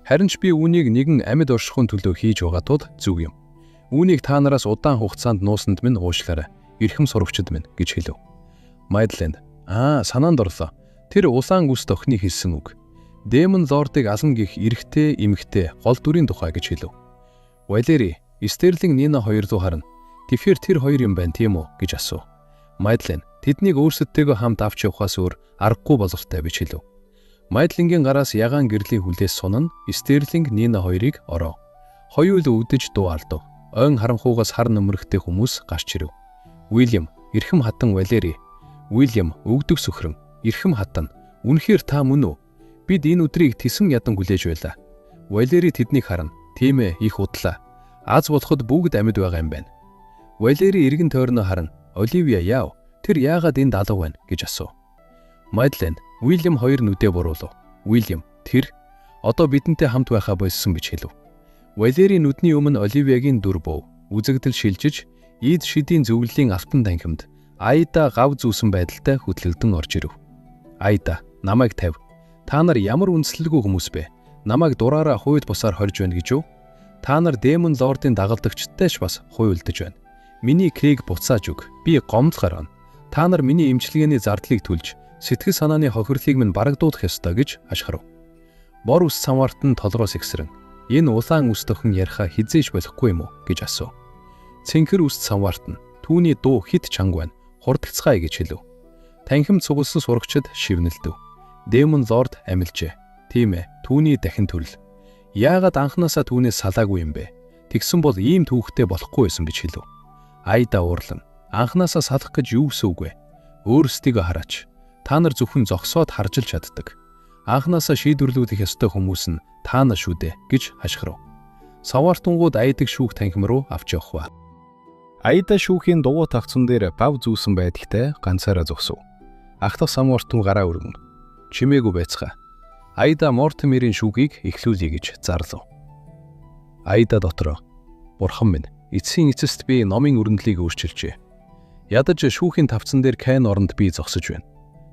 Харин ч би үүнийг нэгэн амьд оршихуйн төлөө хийж байгаа тул зүг юм. Үүнийг та нараас удаан хугацаанд нуусанд минь уушлаарай. Эрхэм сурагчид минь гэж хэлв. Мадлин санаанд орлоо. Тэр улаан үст охины хэлсэн үг. Демон Лордыг алан гих эрэгтэй эмэгтэй гол дүрийн тухай гэж хэлв. Валери Стерлинг Нина 200 харна. Тэгэхээр тэр хоёр юм байна тийм үү гэж асуув. Мадлин тэднийг өөрсөдтэйгөө хамт авч явахаас өөр аргагүй бололтой гэж хэлв. Мадлингийн гараас ягаан гэрлийн хүлээс сунан Стерлинг Нина 2-ыг ороо. Хоёул өвдөж дуу алдав. Ойн харанхуугаас хар нөмрөхтэй хүмүүс гарч ирэв. Уильям эрхэм хатан Валери. Уильям өвдөг сүхрэн эрхэм хатан үнэхээр та мөн үү? Бид энэ өдрийг тэсэн ядан хүлээж байлаа. Валери тэднийг харна. Тийм ээ их удлаа. Аз болоход бүгд амьд байгаа юм байна. Валери эргэн тойрноо харна. Оливия яав? Тэр яагаад энд алга байна гэж асуув. Мадлен Уильям 2 нүдээ буруулав. Уильям тэр одоо бидэнтэй хамт байхаа болсон гэж хэлв. Валери нүдний өмнө Оливиягийн дүр бов. Үзэгдэл шилжиж эд шидийн зөвлөлийн алтан танхимд Айда гав зүүсэн байдалтай хөтлөгдөн орж ирэв. Айда намайг тавь. Та нар ямар үндэслэлгүй хүмүүс бэ? Намайг дураараа хууль бусаар хорж байна гэж юу? Та нар Демон Лордын дагалдагчтай ч бас хуйлдаж байна. Миний Кейг буцааж өг. Би гомдол гаргана. Та нар миний эмчилгээний зардлыг түлж, сэтгэл санааны хохирлыг минь барагдуулах ёстой гэж ашхарав. Бор ус самартан толгоос ихсрэн энэ улаан үс төхөн яриха хизээж болохгүй юм уу гэж асуув. Цэнхэр үст самартан түүний дуу хит чанга байна. Хурдгацгаая гэж хэлв. Танхимд цугласан сурагчид шивнэлдэв. Демон Лорд амилжээ. Тийм ээ, түүний дахин төрөл. Яагаад анханасаа түүнээс салаагүй юм бэ? Тэгсэн бол ийм түүхтэй болохгүй байсан гэж хэлв. Айда уурлан анханасаа салах гэж юу гэсэн үг вэ? Өөрсдийгөө хараач. Та нар зөвхөн зогсоод харжилж чаддаг. Анханасаа шийдвэрлүүлэх ёстой хүмүүс нь та нар шүү дээ гэж хашхирав. Саваартангууд айдаг шүүх танхим руу авч явах ба. Айда шүүхийн дугуй тагцсан дээр бав зүүсэн байдагтай ганцаараа зогсов. Ахтах самуартун гараа өргөн. Чимээгүй байцгаа. Айда Мортимерийн шүүгийг эхлүүлье гэж зарлав. Айда дотроо бурхан минь Эцсийн эцэст би номын өрнөлийг өөрчилжээ. Ядаж шүүхийн тавцан дээр Кайн оронд би зогсож байна.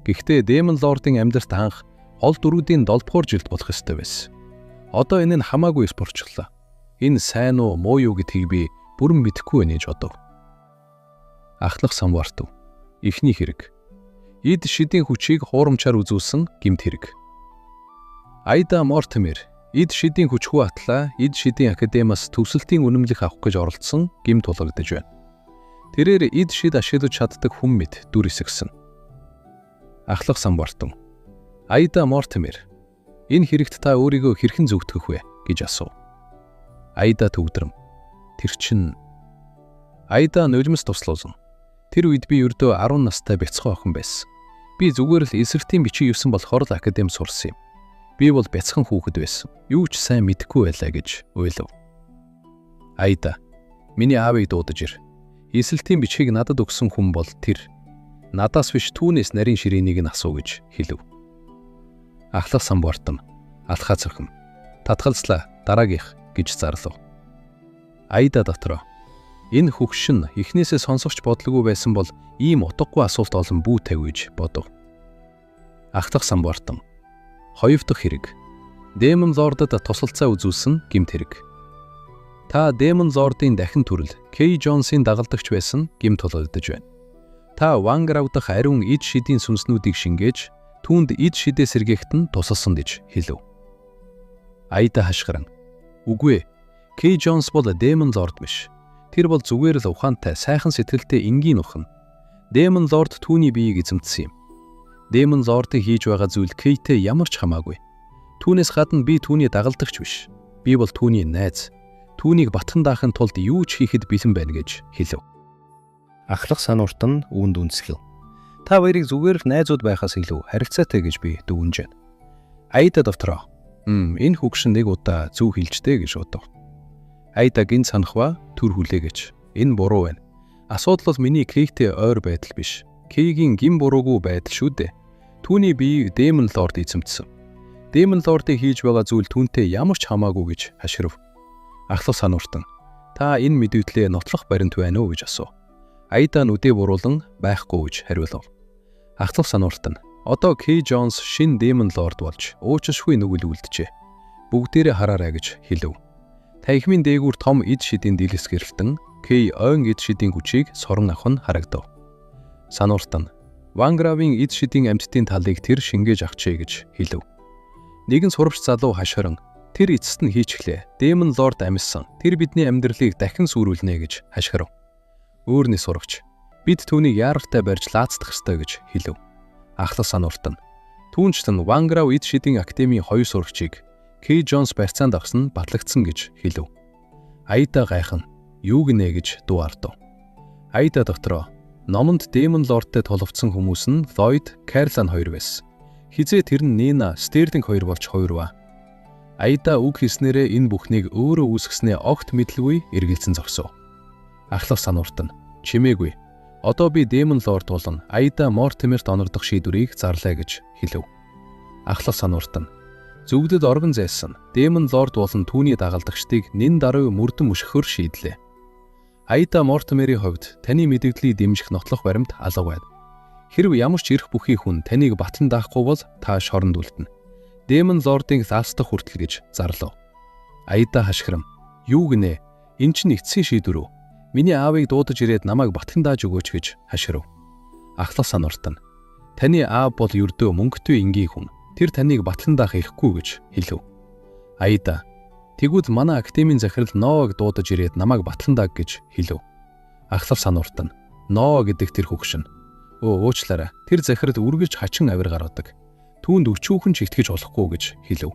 Гэхдээ Демон Лордын амьдралд анх гол дөрүүдийн 7-р жилд болох ёстой байсан. Одоо энэ нь хамаагүй спортчлаа. Энэ сайн уу муу юу гэдгийг би бүрэн мэдэхгүй байна гэж бодов. Ахлах самбартав. Эхний хэрэг. Эд шидийн хүчийг хуурамчаар үзүүлсэн гэмт хэрэг. Айда Мортимер эд шидийн хүчгүй атлаа эд шидийн академиас төвсөлтийн үнэмлэх авах гэж оролдсон гэмт тулгагдж байна. Тэрээр эд шид ашиглаж чаддаг хүн мэд дүр эсгсэн. Ахлах самбартав. Айда Мортимер энэ хэрэгт та өөрийгөө хэрхэн зөвтгөх вэ гэж асуув. Айда төгдрөм. Тэр чинь Айда нулимс туслуулна. Тэр үед би ердөө 10 настай бяцхан охин байсан. Би зүгээр л эсвэртийн бичиг юусан болохоор л академи сурсан юм. Би бол бяцхан хүүхэд байсан. Юу ч сайн мэдэхгүй байлаа гэж уйлав. Айда миний аавыг дуудаж ир. Эсвэртийн бичгийг надад өгсөн хүн бол тэр. Надаас биш түүнээс нарийн ширээнийг нь асуу гэж хэлв. Ахлах самбартам. Алхаа цорхом. Татгалзлаа дараагийнх гэж зарлав. Айда дотроо энэ хөгшин эхнээсээ сонсогч бодлого байсан бол ийм утгагүй асуулт олон бүү тавьж бодов. Ахлах самбартам. Хоёр дахь хэрэг. Демон Лордод тусалцаа үзүүлсэн гэмт хэрэг. Та Демон Лордын дахин төрөл Кей Джонсын дагалдагч байсан гэмт тулгагдж байна. Та Ванграв дахь ариун эд шидийн сүнснүүдийг шингээж түүнд эд шидээ сэргээхт нь тусалсан гэж хэлв. Айда хашгиран. Үгүй ээ. Кей Джонс бол Демон Лорд биш. Тэр бол зүгээр л ухаантай, сайхан сэтгэлтэй энгийн охин. Демон Лорд түүний биеийг эзэмдсэн юм. Демон Лордыг хийж байгаа зүйл Кейтэй ямар ч хамаагүй. Түүнээс гадна би түүний дагалдагч биш. Би бол түүний найз. Түүнийг батхан даахын тулд юу ч хийхэд бэлэн байна гэж хэлв. Ахлах сануурт нь үүнд үнсгэл. Та хоёрыг зүгээр л найзууд байхаас илүү харилцаатай гэж би дүгнэж байна. Айда дотроо. Энэ хөгшин нэг удаа зөв хэлжтэй гэж бодов. Айда гин санахва төр хүлээгэж. Энэ буруу байна. Асуудал бол миний Кейтэй ойр байдал биш. Кейгийн гин буруугүй байдал шүү дээ. Түүний биеийг Демон Лорд эзэмдсэн. Демон Лордыг хийж байгаа зүйл түүнтэй ямар ч хамаагүй гэж хашгирв. Ахлах санууртан. Та энэ мэдүүлэлээ нотлох баримт байна уу гэж асуув. Айда нүдээ буруулан байхгүй гэж хариулав. Ахлах санууртан. Одоо Кей Джонс шин Демон Лорд болж уучшгүй нүгэл үлджээ. Бүгдээрээ хараарай гэж хэлв. Танхимын дээгүүр том эд шидийн дэлгэс гэрэлтэн Кей ойн эд шидийн хүчийг сорон авах нь харагдав. Санууртан. Вангравын эд шидийн амьтдын талыг тэр шингээж авчээ гэж хэлв. Нэгэн сурвч залуу хашгиран тэр эцэст нь хийчихлээ. Демон Лорд амьсан. Тэр бидний амьдралыг дахин сүрүүлнэ гэж хашгирав. Өөрний сурвч. Бид түүнийг яаргатай барьж лаацдах ёстой гэж хэлв. Ахлах санууртан. Түүнчлэн Ванграв эд шидийн академийн хоёр сурвчийг Кей Джонс барьцаанд авсан нь батлагдсан гэж хэлв. Айда гайхан. Юу гинэ гэж дуу ардав. Айда дотроо номонд Демон Лордтэй толовцсон хүмүүс нь Ллойд, Карлан хоёр байсан. Хизээ тэр нь Нина, Стерлинг хоёр болж хоёр ба. Айда үг хийснээрээ энэ бүхнийг өөрөө үүсгэснээ огт мэдлгүй эргэлзэн зогсов. Ахлах санууртан. Чимээгүй. Одоо би Демон Лорд болон Айда Мортимерт онордох шийдвэрийг зарлаа гэж хэлв. Ахлах санууртан. Зүгдэд оргон зайсан Демон Лорд болон түүний дагалдагчдыг нэн даруй мөрдөн мөшгөхөр шийдлээ. Айда Мортимерийн хувьд таны мэдээллийг дэмжих нотлох баримт алга байна. Хэрв ямар ч эрх бүхий хүн таныг батлан даахгүй бол та шоронд үлдэнэ. Демон Лордыг лаастах хүртэл гэж зарлав. Айда хашгирам. Юу гинэ? Энд чинь эцсийн шийдвэр үү? Миний аавыг дуудаж ирээд намайг батлан дааж өгөөч гэж хашгирав. Ахлах санууртан. Таны аав бол ердөө мөнгөтэй энгийн хүн. Тэр таныг батлан даах ихгүй гэж хэлв. Айда. Тэгвэл манай академийн захирал Ноог дуудаж ирээд намайг батлан дааг гэж хэлв. Ахлах санууртан. Ноо гэдэг тэр хөгшин. Уучлаарай. Тэр захирал үргэлж хачин авир гаргадаг. Түүнд өчүүхэн ч итгэж болохгүй гэж хэлв.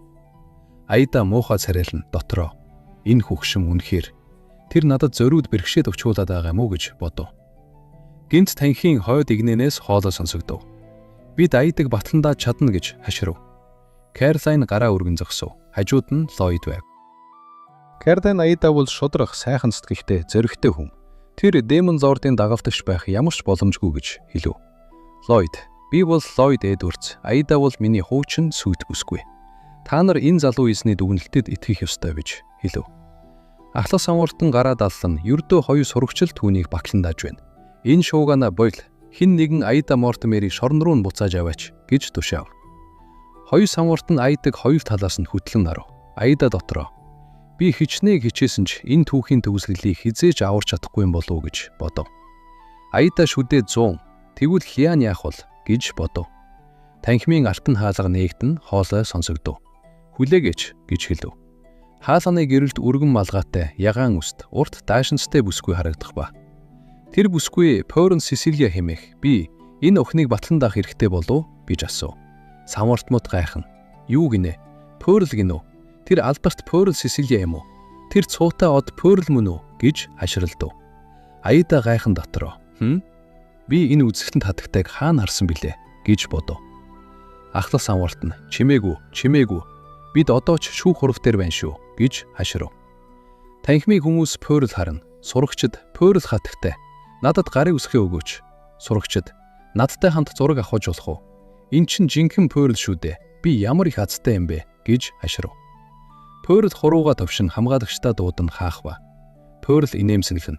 Айда муухай царайлан дотроо. Энэ хөгшин үнэхээр тэр надад зориуд бэрхшээд өчүүлээд байгаа юм уу гэж бодов. Гинт танхимын хойд игнэнээс хоолой сонсогдов. Бид Айдаг батлан дааж чадна гэж хашгирав. Карлайн гараа өргөн зогсов. Хажууд нь Ллойд байв. Карлайн Айда бол шудрах, сайхан сэтгэлтэй, зоригтой хүн. Тэр Демон Лордын дагалдагч байх ямар ч боломжгүй гэж хэлв. Ллойд, би бол Ллойд Эдвардс. Айда бол миний хуучин сүйт бүсгүй. Та нар энэ залуу эзний дүгнэлтэд итгэх ёстой гэж хэлв. Ахлах самууртан гараад аллан ердөө хоёр сурагчил түүнийг багтландаж байна. Энэ шуугана бойл хин нэгэн Аида Мортимерийг шорон руу нь буцааж аваач гэж тушаав. Хоёр самууртан Аидаг хоёр талаас нь хөтлөн нарав. Аида дотроо би хичнээн хичээсэн ч энэ түүхийн төгсгөлийг хизээж аварч чадахгүй юм болов уу гэж бодов. Аида шүдээ 100 тэгвэл Хиан яах вэ гэж бодов. Танхимын алтан хаалга нээгтэн хоолой сонсогдов. Хүлээгээч гэж хэлв. Хаалганы гэрэлд өргөн малгайтай ягаан үст урт даашинцтай бүсгүй харагдах ба. Тэр бүсгүй Порн Сесилия хэмээх би энэ охиныг батлан даах хэрэгтэй болов гэж асуув. Самууртмууд гайхан. Юу гинэ? Порл гинөө? Тэр алдарт Порн Сесилия юм уу? Тэр цуутай од Порл мөн үү гэж хаширалдав. Аида гайхан дотроо. Би энэ үзэсгэлэнт хатагтайг хаана харсан билээ гэж бодов. Ахлах самууртан чимээгүй. Бид одоо ч шүүх хурав дээр байна шүү гэж хаширв. Танхимын хүмүүс Порл харна. Сурагчид Порл хатагтай. Надад гарын үсгээ өгөөч. Сурагчид надтай хамт зураг авах болох уу? Эн чинь жинхэнэ Порл шүү дээ. Би ямар их азтай юм бэ гэж хаширв. Порл хурууга товшин хамгаалагчдаа дуудан хаахва. Порл инээмсэглэн.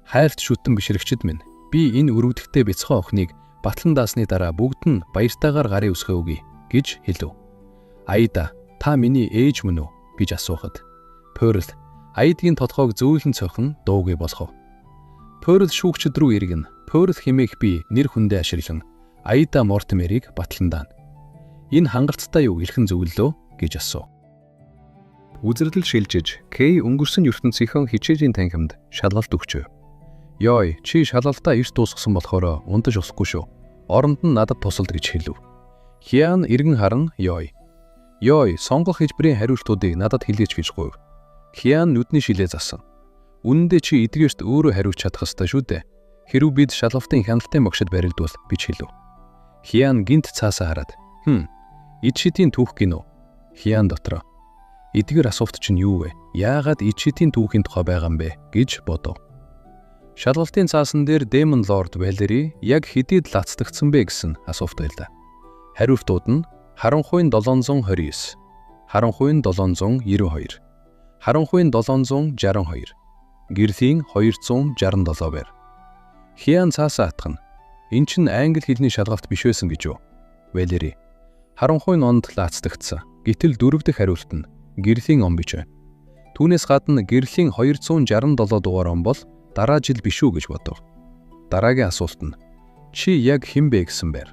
Хайрт шүтэн бишрэгчд минь. Би энэ өрөвдөгтэй бяцхан охиныг батлан даасны дараа бүгд нь баяртайгаар гарын үсгээ өгье гэж хэлв. Аида та миний ээж мөн үү гэж асуухад Порл Аидгийн толгойг зөөлөн цохин дуугүй болгов. Порл шүүгчд рүү иргэн Порл хэмээх би нэр хүндээ ашиглан Аида Мортимерийг батлан даана. Энэ хангалттай юу эрхэн зөвлөлөө гэж асуув. Үзэрлэл шилжиж Кей өнгөрсөн ертөнцийнхэн хичээлийн танхимд шалгалт өгчөө. Ёй чи шалгалтаа эрт дуусгасан болохоор унтаж болохгүй шүү. Оронд нь надад тусалд гэж хэлв. Хиан эргэн харан Ёй сонгох хэлбэрийн хариултуудыг надад хэлээч гэж гуйв. Хиан нүдний шилээ засан. Үнэндээ чи эдгээрт өөрөө хариулж чадах ёстой шүү дээ. Хэрв бид шалгалтын хяналтын багшид барилдвал гэж хэлв. Хиан гинт цаасаа хараад Ичшитийн түүх гинөө? Хиан дотроо эдгээр асуулт чинь юу вэ? Яагаад Ичшитийн түүхийн тухай байгаа юм бэ гэж бодов. Шалгалтын цаасан дээр Демон Лорд Валери яг хэдийд лацдагдсан бэ гэсэн асуулт байлаа. Хариултууд нь харанхуйн 729, харанхуйн 792, харанхуйн 762, гэрлийн 267 байр. Хиан цаасаа атгана. Эн чинь англи хэлний шалгалт биш байсан гэж юу? Валери харанхуйн онд лацдагдсан. Гэтэл дөрөв дэх хариулт нь гэрлийн он биш байна. Түүнээс гадна гэрлийн 267 дугаар он бол дараа жил биш үү гэж бодов. Дараагийн асуулт нь чи яг хэн бэ гэсэн байр.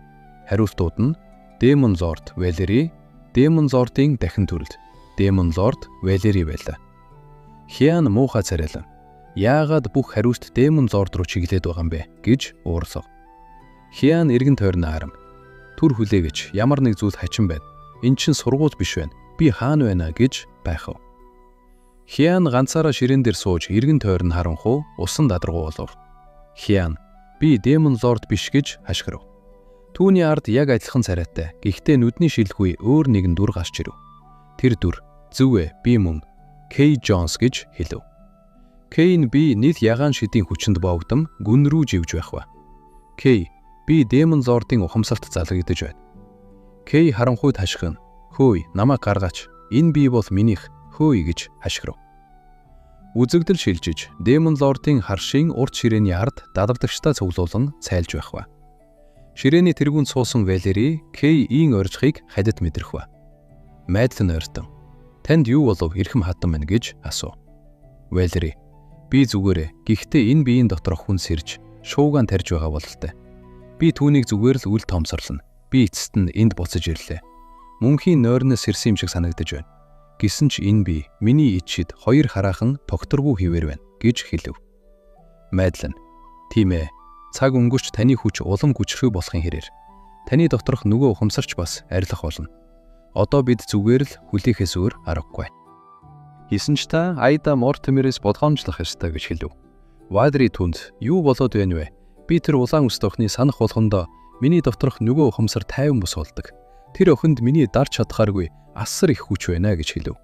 Хариултууд нь Демон Лорд Валери, Демон Лордын дахин төрөлд Демон Лорд Валери байлаа. Хиан муухай царайлан яагаад бүх хариулт Демон Лорд руу чиглээд байгаа юм бэ гэж уурлав. Хиан эргэн тойрны арам түр хүлээгэж ямар нэг зүйл хачин байна. Эн чинь сургууль биш байна. Би хаана байна гэж байхав. Хиан ганцаараа ширээн дээр сууж эргэн тойрон харанхуу усан дадрагуу болов. Хиан би Демон Лорд биш гэж хашгирав. Түүний ард яг адилхан царайтай. Гэхдээ нүдний шилгүй өөр нэгэн дүр гарч ирв. Тэр дүр зүвэ би мөн Кей Джонс гэж хэлв. Кей нь би нийт ягаан шидийн хүчинд боогдом гүн рүү живж байх ба. Кей би Демон Лордын ухамсарт залгагдаж байна. Кей харанхуйд хашгирна. Хөөе, намайг гаргаач. Энэ бие бол минийх. Хөөе гэж хашгирв. Үзэгдэл шилжиж, Демон Лордын харшийн урд ширээний ард дадардагчдаа цуглуулан цайлж байх ба. Ширээний тэргүүнд суусан Валери Кей-ийн оржихыг хадид мэдрэх ба. Майдлан ойртон. Танд юу болов эрхэм хатан байна гэж асуув. Валери би зүгээрээ гэхдээ энэ биеийн доторх хүн сэрж шуугаан тарьж байгаа бололтой. Би түүнийг зүгээр л үл томсорлно. Би эцэст нь энд буцаж ирлээ. Мөнхийн нойрноос сэрсэн юм шиг санагдаж байна. Гэсэн ч энэ би миний ичид хоёр хараахан тогтворгүй хിവэр байна гэж хэлв. Майдлан тийм ээ. Цаг өнгөрч таны хүч улам хүчрэх болохын хэрээр таны доторх нөгөө ухамсарч бас арилах болно. Одоо бид зүгээр л хүлээхээс өөр аргагүй. Хийсэн ч та Аида Мортимерээс болгоомжлох ёстой гэж хэлв. Валери түнд юу болоод байна вэ? Би тэр улаан үст охины санах болгондоо миний доторх нөгөө ухамсар тайван бус болдог. Тэр охинд миний дарж чадхааргүй асар их хүч байна гэж хэлв.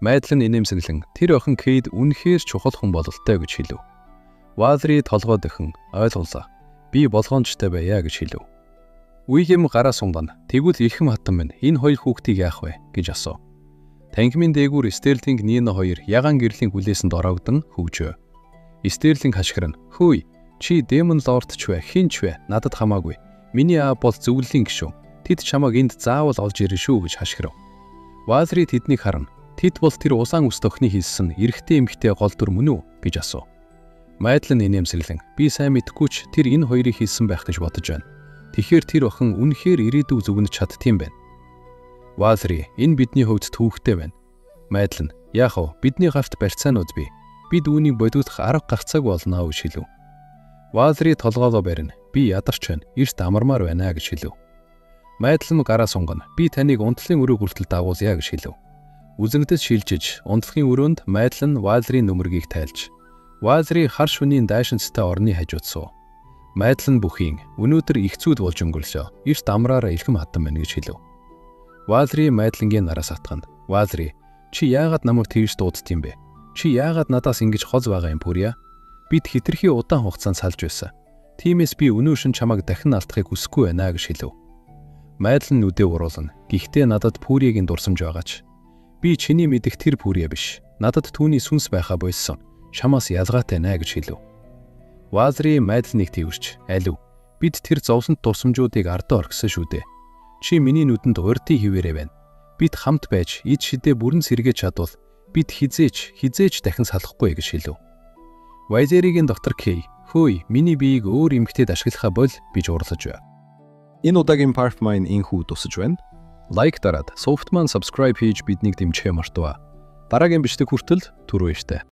Майдлан инээмсэглэн тэр охин Кейд үнэхээр чухал хүн бололтой гэж хэлв. Валери толгой дөхөн ойлголоо. Би болгоомжтой байя гэж хэлв. Уильям гараа сунгана. Тэгвэл эрхэм хатан минь энэ хоёр хүүхдийг яах вэ гэж асуув. Танхимын дээгүүр Стерлинг Нино хоёр ягаан гэрлийн хүлээсэнд ороогдсон хөгжөө. Стерлинг хашгирна. "Хөөе, чи Демон Лорд ч вэ, хин ч вэ, надад хамаагүй. Миний аав бол зөвлөлийн гишүүн. Тэд чамайг энд заавал олж ирнэ шүү" гэж хашгирав. Валери тэднийг харна. "Тэд бол тэр улаан үст охины хийсэн эрэгтэй эмэгтэй гол дүр мөн үү?" гэж асуув. Майдлан инээмсэглэн "Би сайн мэдэхгүй ч тэр энэ хоёрыг хийсэн байх гэж бодож байна. Тэгэхээр тэр охин үнэхээр ирээдүйг зүгнэж чаддсан байна." Валери "Энэ бидний хувьд түүхтэй байна." Майдлан "Яах вэ? Бидний гавьт барьцаанууд бий. Бид үүнийг бодогдох арга гарцааг болно гэж хэлв. Валери толгоолоо барина. "Би ядарч байна. Эрт амармаар байна" гэж хэлв. Майдлан гараа сунгана. "Би таныг унтлын өрөө хүртэл дагуулъя" гэж хэлв. Үзэгдэс шилжиж, унтлахын өрөөнд Майдлан Валерийн нүмергийг тайлж, Валери хар шөнийн дайшинцтай орны хажууд суув. Майдлан бүхийн "Өнөөдөр их зүйд болж өнгөрлөө. Эрт амраараа илхэм хатан байна" гэж хэлв. Валери Майдлангийн нараас атгана. "Валери, чи яагаад намайг тэгж дууддсан бэ? Чи яагаад надаас ингэж хол байгаа юм бүрья? Бид хэтэрхий удаан хугацаанд салж байсан. Тиймээс би өнөөшин чамайг дахин алдахыг хүсэхгүй байна" гэж хэлв. Майдлан нүдээ уруулна. "Гэхдээ надад Пүриягийн дурсамж байгаач. Би чиний мэдих тэр Пүрия биш. Надад түүний сүнс байхаа болсон. Чамаас ялгаатай нэ" гэж хэлв. Валери Майдланыг тэрвэрч "Алив, бид тэр зовлонт тусамжуудыг ардаа орхисон шүү дээ. Чи миний нүдэнд урдын хിവэрэ байна. Бид хамт байж эд шидээ бүрэн сэргээж чадвал бид хизээч дахин салахгүй" гэж хэлв. Валеригийн доктор Кей "Хөөе, миний биеийг өөр эмэгтэйд ашиглахаа бол" гэж уурлаж байв. Энэ удаагийн Pathfinder энхүү тусаж байна. Лайк дараад, Softman subscribe хийж биднийг дэмжихээ мартаваа. Дараагийн бичлэг хүртэл түр баяртай.